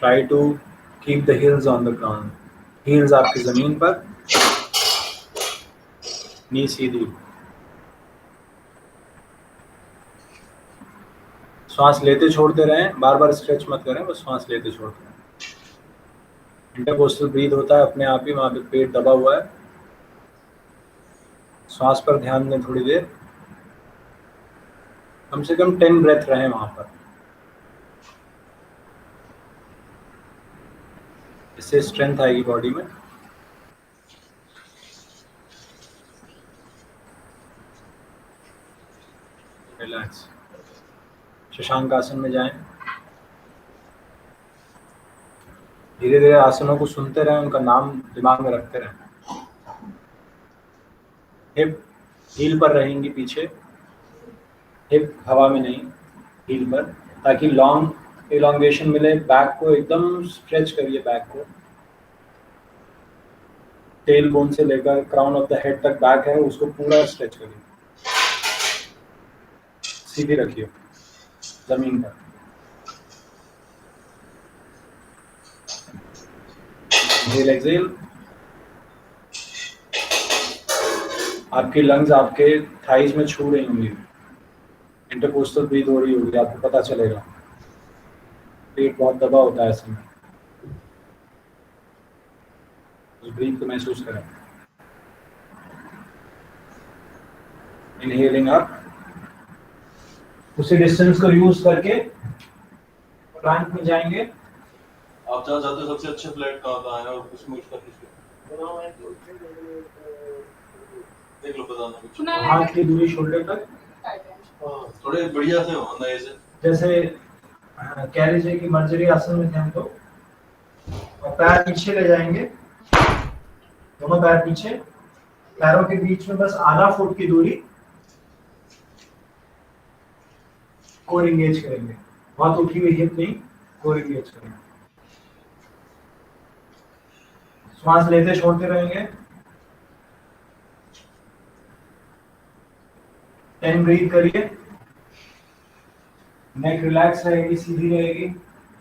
Try to keep the heels on the ground. Heels आपकी जमीन पर, नी सीधी। श्वास लेते छोड़ते रहें, बार बार स्ट्रेच मत करें, बस श्वास लेते छोड़ते रहें। इंटरकोस्टल ब्रीथ होता है अपने आप ही, वहां पे पेट दबा हुआ है। श्वास पर ध्यान दें थोड़ी देर, कम से कम 10 ब्रेथ रहें वहां पर। इससे स्ट्रेंथ आएगी बॉडी में। रिलैक्स। शशांक आसन में जाएं। धीरे धीरे आसनों को सुनते रहें, उनका नाम दिमाग में रखते रहें। हिप हील पर रहेंगी पीछे, हिप हवा में नहीं, हील पर, ताकि लॉन्ग इलॉन्गेशन मिले। बैक को एकदम स्ट्रेच करिए, बैक को टेल बोन से लेकर क्राउन ऑफ द हेड तक बैक है, उसको पूरा स्ट्रेच करिए। सीधी रखिए जमीन पर। Inhale exhale. आपकी लंग्स आपके थाइज में छू रही होंगी, इंटरकोस्टल ब्रीथ हो रही होगी, आपको पता चलेगा। पेट बहुत दबा होता है ऐसे में, उस ब्रीथ को महसूस करें। इनहेलिंग अप, उसी डिस्टेंस को यूज करके प्लैंक में जाएंगे। आप जहाँ जाते हो सबसे अच्छा फ्लैट कहाँ होता है, और उसमें उसका देख लो, बताना। हाथ की दूरी शोल्डर तक, थोड़े बढ़िया से हो नए से। जैसे कह लीजिए कि मर्जरी आसन में ध्यान दो, और पैर पीछे ले जाएंगे, दोनों पैर पीछे, पैरों के बीच में बस आधा फुट की दूरी, कोर इंगेज करेंगे। बहुत उठी हुई हिप नहीं, कोर इंगेज करेंगे। श्वास लेते छोड़ते रहेंगे। 10 ब्रीथ करिए। नेक रिलैक्स रहेगी, सीधी रहेगी,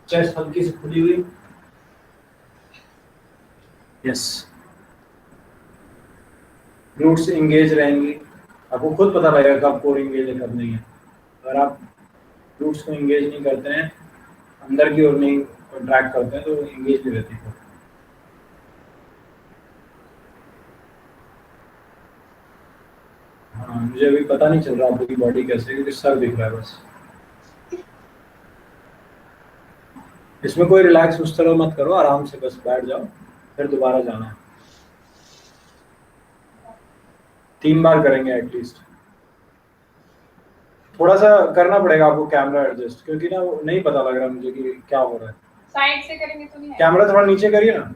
चेस्ट हल्की से खुली हुई। यस। ग्लूट्स इंगेज रहेंगी, आपको खुद पता लगेगा कब कोर इंगेज है कब नहीं है। अगर आप ग्लूट्स को इंगेज नहीं करते हैं, अंदर की ओर नहीं कॉन्ट्रैक्ट करते हैं, तो इंगेज नहीं रहती है। हाँ, मुझे अभी पता नहीं चल रहा आपकी बॉडी कैसे है, क्योंकि सर दिख रहा है बस। इसमें कोई रिलैक्स उस तरह मत करो, आराम से बस बैठ जाओ, फिर दोबारा जाना है। 3 बार करेंगे एटलीस्ट। थोड़ा सा करना पड़ेगा आपको कैमरा एडजस्ट, क्योंकि ना वो नहीं पता लग रहा मुझे कि क्या हो रहा है। साइड से करेंगे तो नहीं आएगा। कैमरा थोड़ा नीचे करिए ना,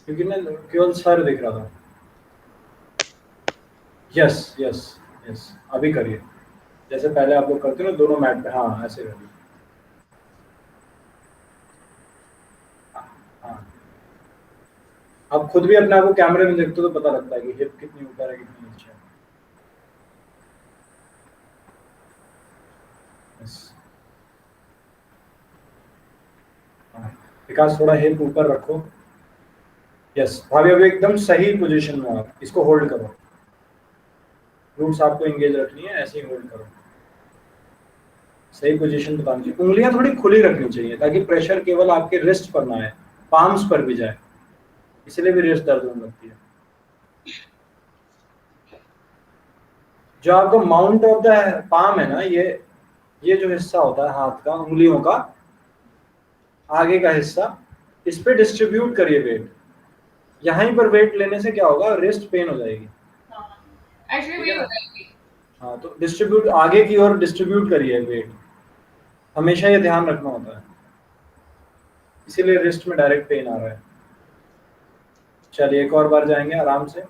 क्योंकि ना केवल सर दिख रहा था। यस यस यस, अभी करिए जैसे पहले आप लोग करते हो ना, दोनों मैट पे। हाँ, ऐसे करिए। हाँ, आप खुद भी अपने आप को कैमरे में देखते हो तो पता लगता है कि हिप कितनी ऊपर है कितनी नीचे है। यस, हाँ, विकास थोड़ा हिप ऊपर रखो। यस भाभी, अभी एकदम सही पोजीशन में आप इसको होल्ड करो। रूट्स आपको एंगेज रखनी है, ऐसे ही होल्ड करो। सही पोजीशन बतानी चाहिए, उंगलियां थोड़ी खुली रखनी चाहिए ताकि प्रेशर केवल आपके रिस्ट पर ना आए, पाम्स पर भी जाए, इसलिए भी रिस्ट दर्द होने लगती है। जो आपका माउंट ऑफ द पाम है ना, ये जो हिस्सा होता है हाथ का, उंगलियों का आगे का हिस्सा, इस पे डिस्ट्रीब्यूट करिए वेट। यहीं पर वेट लेने से क्या होगा, रिस्ट पेन हो जाएगी। एक्चुअली वही हो जाएगी। हाँ, तो डिस्ट्रीब्यूट आगे की ओर डिस्ट्रीब्यूट करिए वेट, हमेशा ये ध्यान रखना होता है, इसीलिए रिस्ट में डायरेक्ट पेन आ रहा है। चलिए एक और बार जाएंगे आराम से।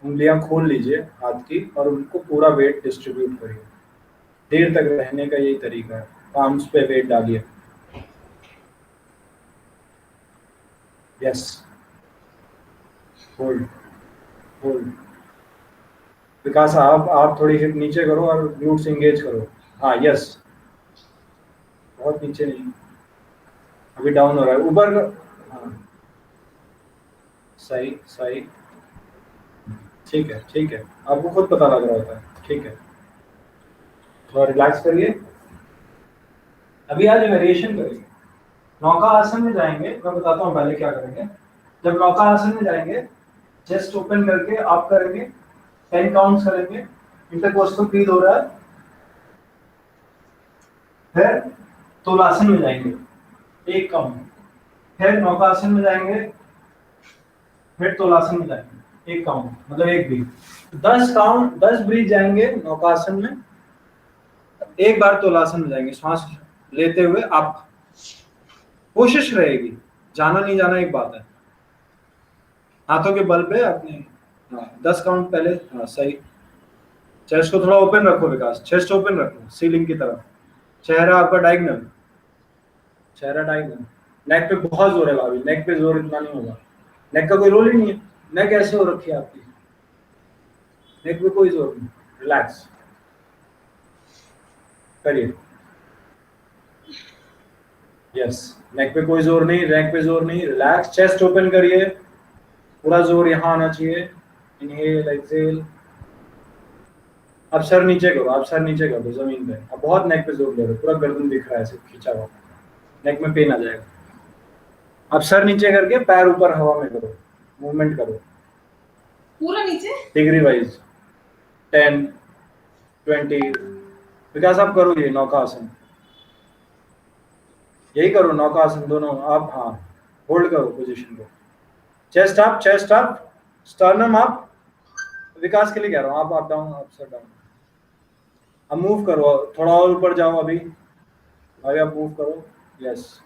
उंगलियां खोल लीजिए हाथ की और उनको पूरा वेट डिस्ट्रीब्यूट करिए। देर तक रहने का यही तरीका है, पाम्स पे वेट डालिए। Yes, hold hold. विकास आप थोड़ी हिप नीचे करो और ग्लूट्स एंगेज करो। हाँ यस, बहुत नीचे नहीं, अभी डाउन हो रहा है, ऊपर। हाँ, सही सही, ठीक है, आपको खुद पता लग रहा होता है। ठीक है, थोड़ा रिलैक्स करिए। अभी आज वेरिएशन करेंगे। नौका आसन में जाएंगे, मैं बताता हूँ पहले क्या करेंगे। जब नौका आसन में जाएंगे, चेस्ट ओपन करके आप करेंगे, 10 काउंट्स करेंगे, इंटरकोस्टल ब्रीथ हो रहा है। फिर तुलासन में जाएंगे, 1 काउंट। फिर नौकासन में जाएंगे, फिर तुलासन में जाएंगे, 1 काउंट, मतलब 1 ब्रीथ। 10 काउंट, 10 ब्रीथ जाएंगे नौकासन में, एक बार तुलासन में जाएंगे, सांस लेते हुए। आप कोशिश रहेगी, जाना नहीं जाना एक बात है, हाथों के बल पे अपने। हाँ, 10 काउंट पहले। हाँ सही, चेस्ट को थोड़ा ओपन रखो विकास, चेस्ट ओपन रखो सीलिंग की तरफ। चेहरा आपका डायगोनल, चेहरा डायगोनल। नेक पे बहुत जोर है भाभी, नेक पे जोर इतना नहीं होगा, नेक का कोई रोल ही नहीं है। नेक ऐसे हो रखी है आपकी, नेक पे कोई जोर नहीं, रिलैक्स करिए। यस, नेक पे कोई जोर नहीं, नेक पे जोर नहीं, रिलैक्स। चेस्ट ओपन करिए, पूरा जोर यहाँ आना चाहिए। Inhale exhale. अब सर नीचे करो, आप सर नीचे कर दो जमीन पे। अब बहुत नेक पे जोर ले रहे हो, पूरा गर्दन दिख रहा है ऐसे खींचा हुआ, नेक में पेन आ जाएगा। अब सर नीचे करके पैर ऊपर हवा में करो, मूवमेंट करो पूरा नीचे डिग्री वाइज, 10 20। विकास आप करो ये नौका आसन, यही करो नौका आसन दोनों आप। हाँ, होल्ड करो पोजीशन को, chest up, chest up, sternum up. Vikas के लिए कह रहा हूँ, आप डाउन, अप सर डाउन। अब मूव करो, थोड़ा और ऊपर जाओ अभी भाई, आप मूव करो। यस,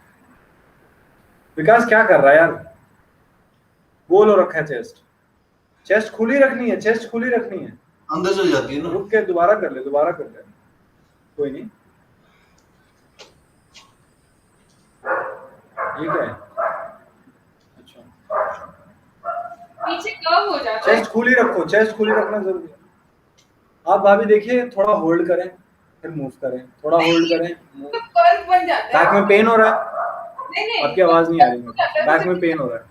विकास क्या कर रहा है यार, गोल हो रखा है चेस्ट, चेस्ट खुली रखनी है, चेस्ट खुली रखनी है। अंदर चल जाती है ना। रुक के दोबारा कर ले, दोबारा कर ले। कोई नहीं। ये क्या है? अच्छा, पीछे कर्व हो जाता है। चेस्ट खुली रखो, चेस्ट खुली रखना जरूरी है। आप भाभी देखिए, थोड़ा होल्ड करें फिर मूव करें, थोड़ा होल्ड करें मूव। तो कर्व बन जाता बैक है। में पेन हो रहा है? नहीं नहीं, आपकी आवाज नहीं आ रही हो मेरे जाता को, है बैक मुझे। में पेन हो रहा है।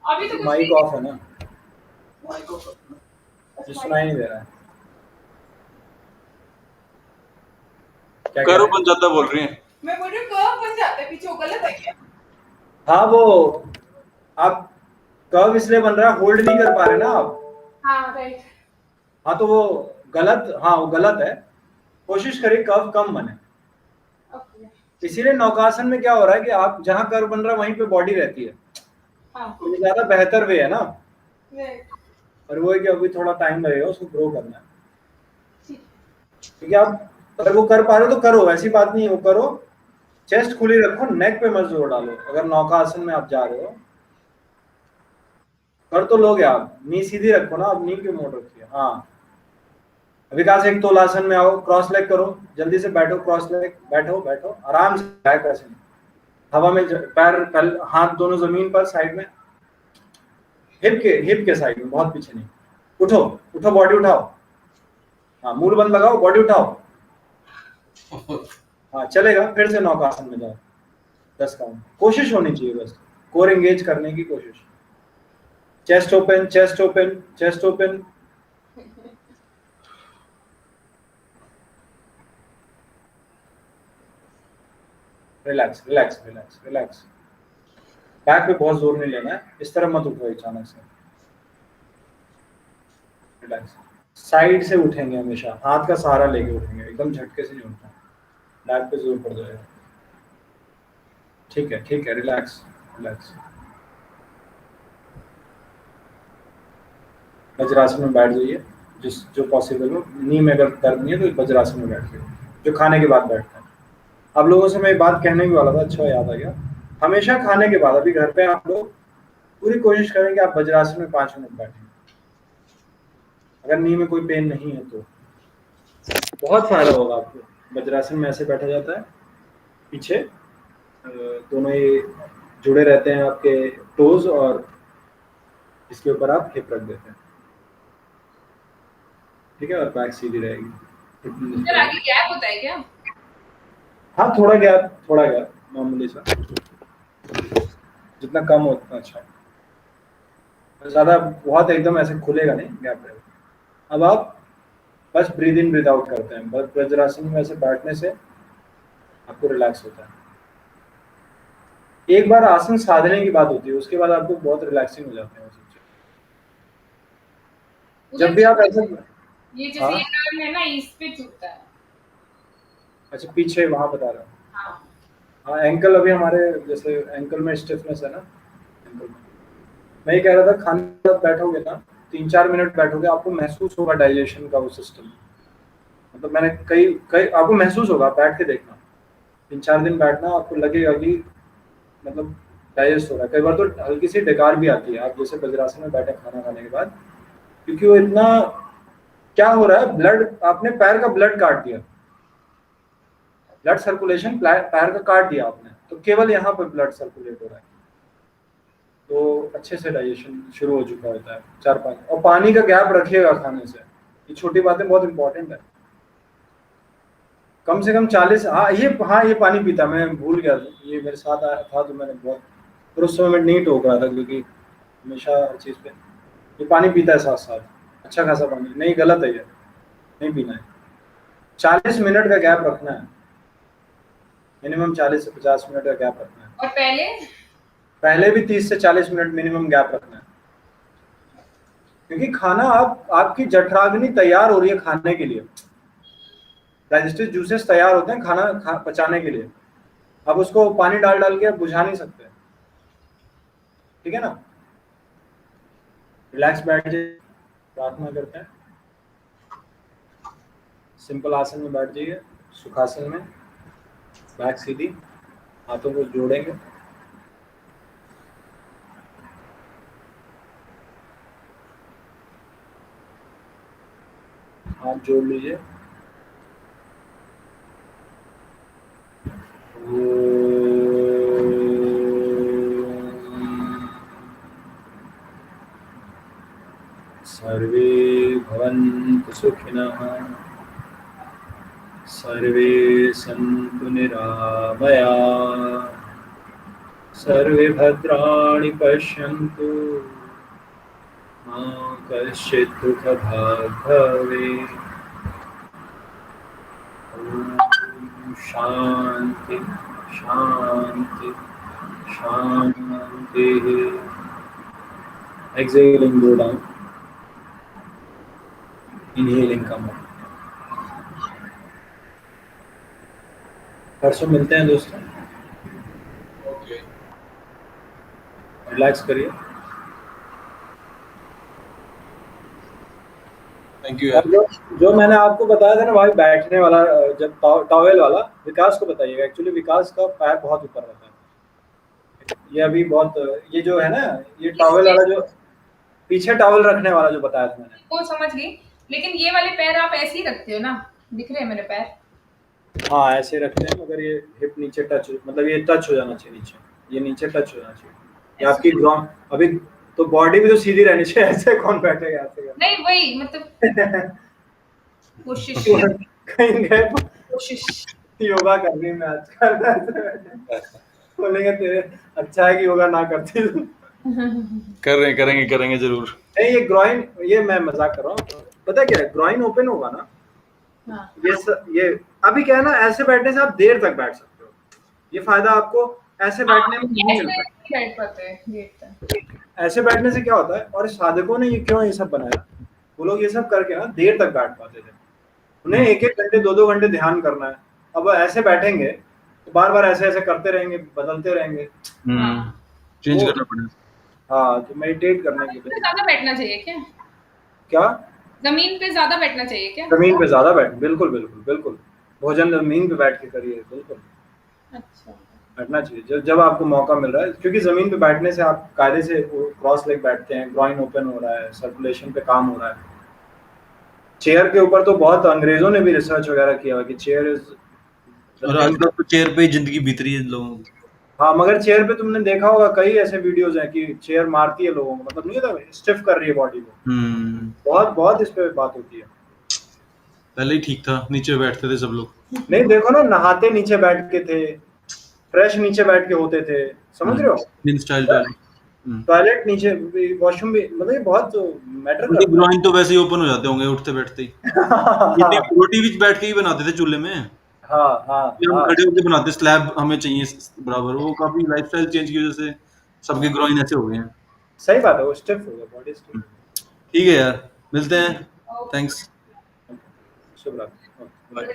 अभी तो कुछ माइक नहीं। ऑफ है ना? माइक ऑफ है ना? ये सुनाई नहीं दे रहा है। क्या कह कर्व रहे हैं? बन जाता बोल रही है। मैं बोल रही हूँ कर्व बन जाता है पीछे, वो गलत है क्या? हाँ, वो आप कर्व इसलिए बन रहा है, होल्ड नहीं कर पा रहे ना आप। हाँ राइट। हाँ तो वो गलत, हाँ वो गलत है। कोशिश करिए कर्व कम बने। ओके। इसीलिए नौकासन में क्या हो रहा है कि आप जहाँ कर्व बन रहा है वहीं पे बॉडी रहती है, हाँ तो ये ज्यादा बेहतर वे है ना। राइट। और वो है कि अभी थोड़ा टाइम लगेगा उसको ग्रो करना है। ठीक क्योंकि आप अगर वो कर पा रहे हो तो करो, ऐसी बात नहीं है, वो करो। चेस्ट खुली रखो, नेक पे मत जोर डालो। अगर नौका आसन में आप जा रहे हो, कर तो लोगे आप, नी सीधी रखो ना, आप नी क्यों मोड़ रखी है? हाँ, विकास एक तोलासन में आओ, क्रॉस लेग करो, जल्दी से बैठो, क्रॉस लेग, बैठो बैठो आराम से, बैक ऐसे नहीं। हवा में पैर हाथ दोनों जमीन पर, साइड में, हिप के साइड में, बहुत पीछे नहीं। उठो, उठो, बॉडी उठाओ। हाँ, मूल बंद लगाओ, बॉडी उठाओ। हाँ चलेगा, फिर से नौकासन में जाओ। 10 काउंट, कोशिश होनी चाहिए बस, कोर एंगेज करने की कोशिश। Chest open, chest open, chest open. Relax relax relax relax. Back पे बहुत जोर नहीं लेना है, इस तरह मत उठो अचानक से। रिलैक्स। साइड से उठेंगे हमेशा, हाथ का सहारा लेके उठेंगे, एकदम झटके से नहीं उठना। बैक पे जोर पड़ जाएगा। ठीक है, रिलैक्स रिलैक्स। वज्रासन में बैठ जाइए, जो पॉसिबल हो। नी में अगर दर्द नहीं है तो वज्रासन में बैठ जाइए, जो खाने के बाद बैठते हैं। आप लोगों से मैं एक बात कहने भी वाला था, अच्छा याद आ गया। हमेशा खाने के बाद, अभी घर पे आप लोग पूरी कोशिश करें कि आप वज्रासन में 5 मिनट बैठें, अगर नी में कोई पेन नहीं है तो बहुत फायदा होगा आपको। वज्रासन में ऐसे बैठा जाता है, पीछे दोनों ये जुड़े रहते हैं आपके टोज, और इसके ऊपर आप हिप रख देते हैं, ठीक है, और बैक सीधी रहेगी। इधर आगे गैप होता है क्या? हाँ, थोड़ा गैप मामूली सा, जितना कम हो उतना अच्छा। ज्यादा बहुत एकदम ऐसे खुलेगा नहीं, गैप रहेगा। अब आप बस ब्रीद इन ब्रीद आउट करते हैं, बस वज्रासन में ऐसे बैठने से आपको रिलैक्स होता है। एक बार आसन साधने की बात होती है, उसके बाद आपको बहुत रिलैक्सिंग हो जाते हैं वो सब चीज़। जब भी आप ऐसे, ये जैसे हाँ ये नर्व है ना, इस पे चुभता है। अच्छा, पीछे वहां बता रहा हूँ। हाँ हाँ, एंकल अभी हमारे, जैसे एंकल में स्टिफनेस है ना, एंकल में। मैं ये कह रहा था, खाने के बाद बैठोगे ना, 3-4 मिनट बैठोगे, आपको महसूस होगा डाइजेशन का वो सिस्टम। मतलब मैंने कई कई आपको महसूस होगा, आप बैठ के देखना, 3-4 दिन बैठना, आपको लगेगा कि मतलब डाइजेस्ट हो रहा है। कई बार तो हल्की सी डकार भी आती है, आप जैसे वज्रासन में बैठे खाना खाने के बाद, क्योंकि वो इतना, क्या हो रहा है, ब्लड, आपने पैर का ब्लड काट दिया, ब्लड सर्कुलेशन पैर का काट दिया आपने, तो केवल यहाँ पर ब्लड सर्कुलेट हो रहा है, तो अच्छे से डाइजेशन शुरू हो चुका होता है। 4-5, और पानी का गैप रखिएगा खाने से, ये छोटी बातें बहुत इंपॉर्टेंट है। कम से कम 40, हाँ ये पानी पीता, मैं भूल गया, ये मेरे साथ आया था तो मैंने बहुत, फिर उस समय मैं नहीं टोक रहा था, क्योंकि हमेशा हर चीज़ पे ये पानी पीता है साथ साथ, अच्छा खासा पानी, नहीं गलत है ये, नहीं पीना है। 40 मिनट का गैप रखना है, मिनिमम 40 से 50 मिनट का गैप रखना है। और पहले पहले भी 30 से 40 मिनट मिनिमम गैप रखना है, क्योंकि खाना, आपकी जठराग्नि तैयार हो रही है खाने के लिए, डाइजेस्टिव जूसेस तैयार होते हैं पचाने के लिए। अब उसको पानी डाल डाल के बुझा नहीं सकते, ठीक है ना। रिलैक्स बैठ जाइए, प्रार्थना करते हैं। सिंपल आसन में बैठ जाइए, सुखासन में, बैक सीधी, हाथों को जोड़ेंगे, हाथ जोड़ लीजिए, सुखिनः सर्वे सन्तु निरामया सर्वे भद्राणि पश्यन्तु मा कश्चित् दुःखभाग् भवेत्। ॐ शान्ति शान्ति शान्तिः। Exhaling, go down. Inhaling, come up. परसों मिलते हैं दोस्तों। ओके रिलैक्स करिए। थैंक यू यार। जो मैंने आपको बताया था ना भाई, बैठने वाला, जब टॉवेल वाला, विकास को बताइएगा। एक्चुअली विकास का पैर बहुत ऊपर रहता है। ये अभी बहुत, ये जो है ना, ये टॉवेल वाला, जो पीछे टॉवेल रखने वाला जो बताया था मैंने, वो समझ गई, लेकिन ये वाले पैर आप ऐसे ही रखते हो ना, दिख रहे हैं मेरे पैर। हाँ ऐसे रखते हैं, मगर ये हिप नीचे टच, मतलब ये टच हो जाना चाहिए नीचे, ये नीचे टच हो जाना चाहिए। ये आपकी ग्राउंड अभी तो बॉडी भी तो सीधी रहनी चाहिए, ऐसे कौन बैठेगा ऐसे? नहीं वही मतलब कोशिश कहीं गए कोशिश। योगा करनी मैं आजकल बोलेंगे तेरे अच्छा है कि योगा ना करती तू। करेंगे जरूर। नहीं ये ग्रॉइन, ये मैं मजाक कर रहा हूँ। पता क्या है, ग्रॉइन ओपन होगा ना, हाँ। ये अभी क्या है ना, ऐसे बैठने से आप देर तक बैठ सकते हो। ये फायदा आपको ऐसे बैठने में नहीं ऐसे मिलता। नहीं बैठ पाते हैं, ये तो। ऐसे बैठने से क्या होता है, और साधकों ने ये क्यों ये सब बनाया, वो लोग ये सब करके ना देर तक बैठ पाते थे। उन्हें 1-1 घंटे 2-2 घंटे ध्यान करना है, अब ऐसे बैठेंगे तो बार बार ऐसे ऐसे करते रहेंगे, बदलते रहेंगे। चेंज करना पड़ेगा। हाँ तो मेडिटेट करने के लिए ज्यादा बैठना चाहिए क्या? क्या, जमीन पे ज्यादा बैठना चाहिए क्या? जमीन पे ज्यादा बैठ, बिल्कुल बिल्कुल बिल्कुल, भोजन जमीन पे बैठ के करिए, बिल्कुल अच्छा। बैठना चाहिए जब जब आपको मौका मिल रहा है, क्योंकि जमीन पे बैठने से आप कायदे से क्रॉस लेग बैठते हैं, ग्रॉइन ओपन हो रहा है, सर्कुलेशन पे काम हो रहा है। चेयर के ऊपर तो बहुत अंग्रेजों ने भी रिसर्च वगैरह किया हुआ कि चेयर इज, और आजकल तो चेयर पे ही जिंदगी बीत रही है लोगों की। हाँ मगर चेयर पे तुमने देखा होगा कई ऐसे वीडियोस हैं कि चेयर मारती है लोगों को, मतलब नहीं होता, स्टिफ कर रही है बॉडी को। बहुत बहुत इस पे बात होती है। पहले ही ठीक था, नीचे बैठते थे सब लोग। नहीं देखो ना, नहाते नीचे बैठ के थे, फ्रेश नीचे बैठ के होते थे, समझ रहे हो? इंडियन स्टाइल टॉयलेट नीचे, वॉशरूम भी, मतलब ये बहुत मैटर उनके करता है। ग्रॉइन तो वैसे ही ओपन हो जाते होंगे उठते बैठते ही। रोटी भी बैठ के ही बनाते थे चूल्हे में। हाँ हाँ हम हाँ खड़े होकर बनाते, स्लैब हमें चाहिए बराबर। वो काफी लाइफस्टाइल चेंज की वजह से सबके ग्रॉइन ऐसे हो गए हैं। सही बात है, वो स्टिफ हो गया, बॉडी स्टिफ। ठीक है यार, मिलते हैं। थैंक्स। शुभ रात्रि। बाय।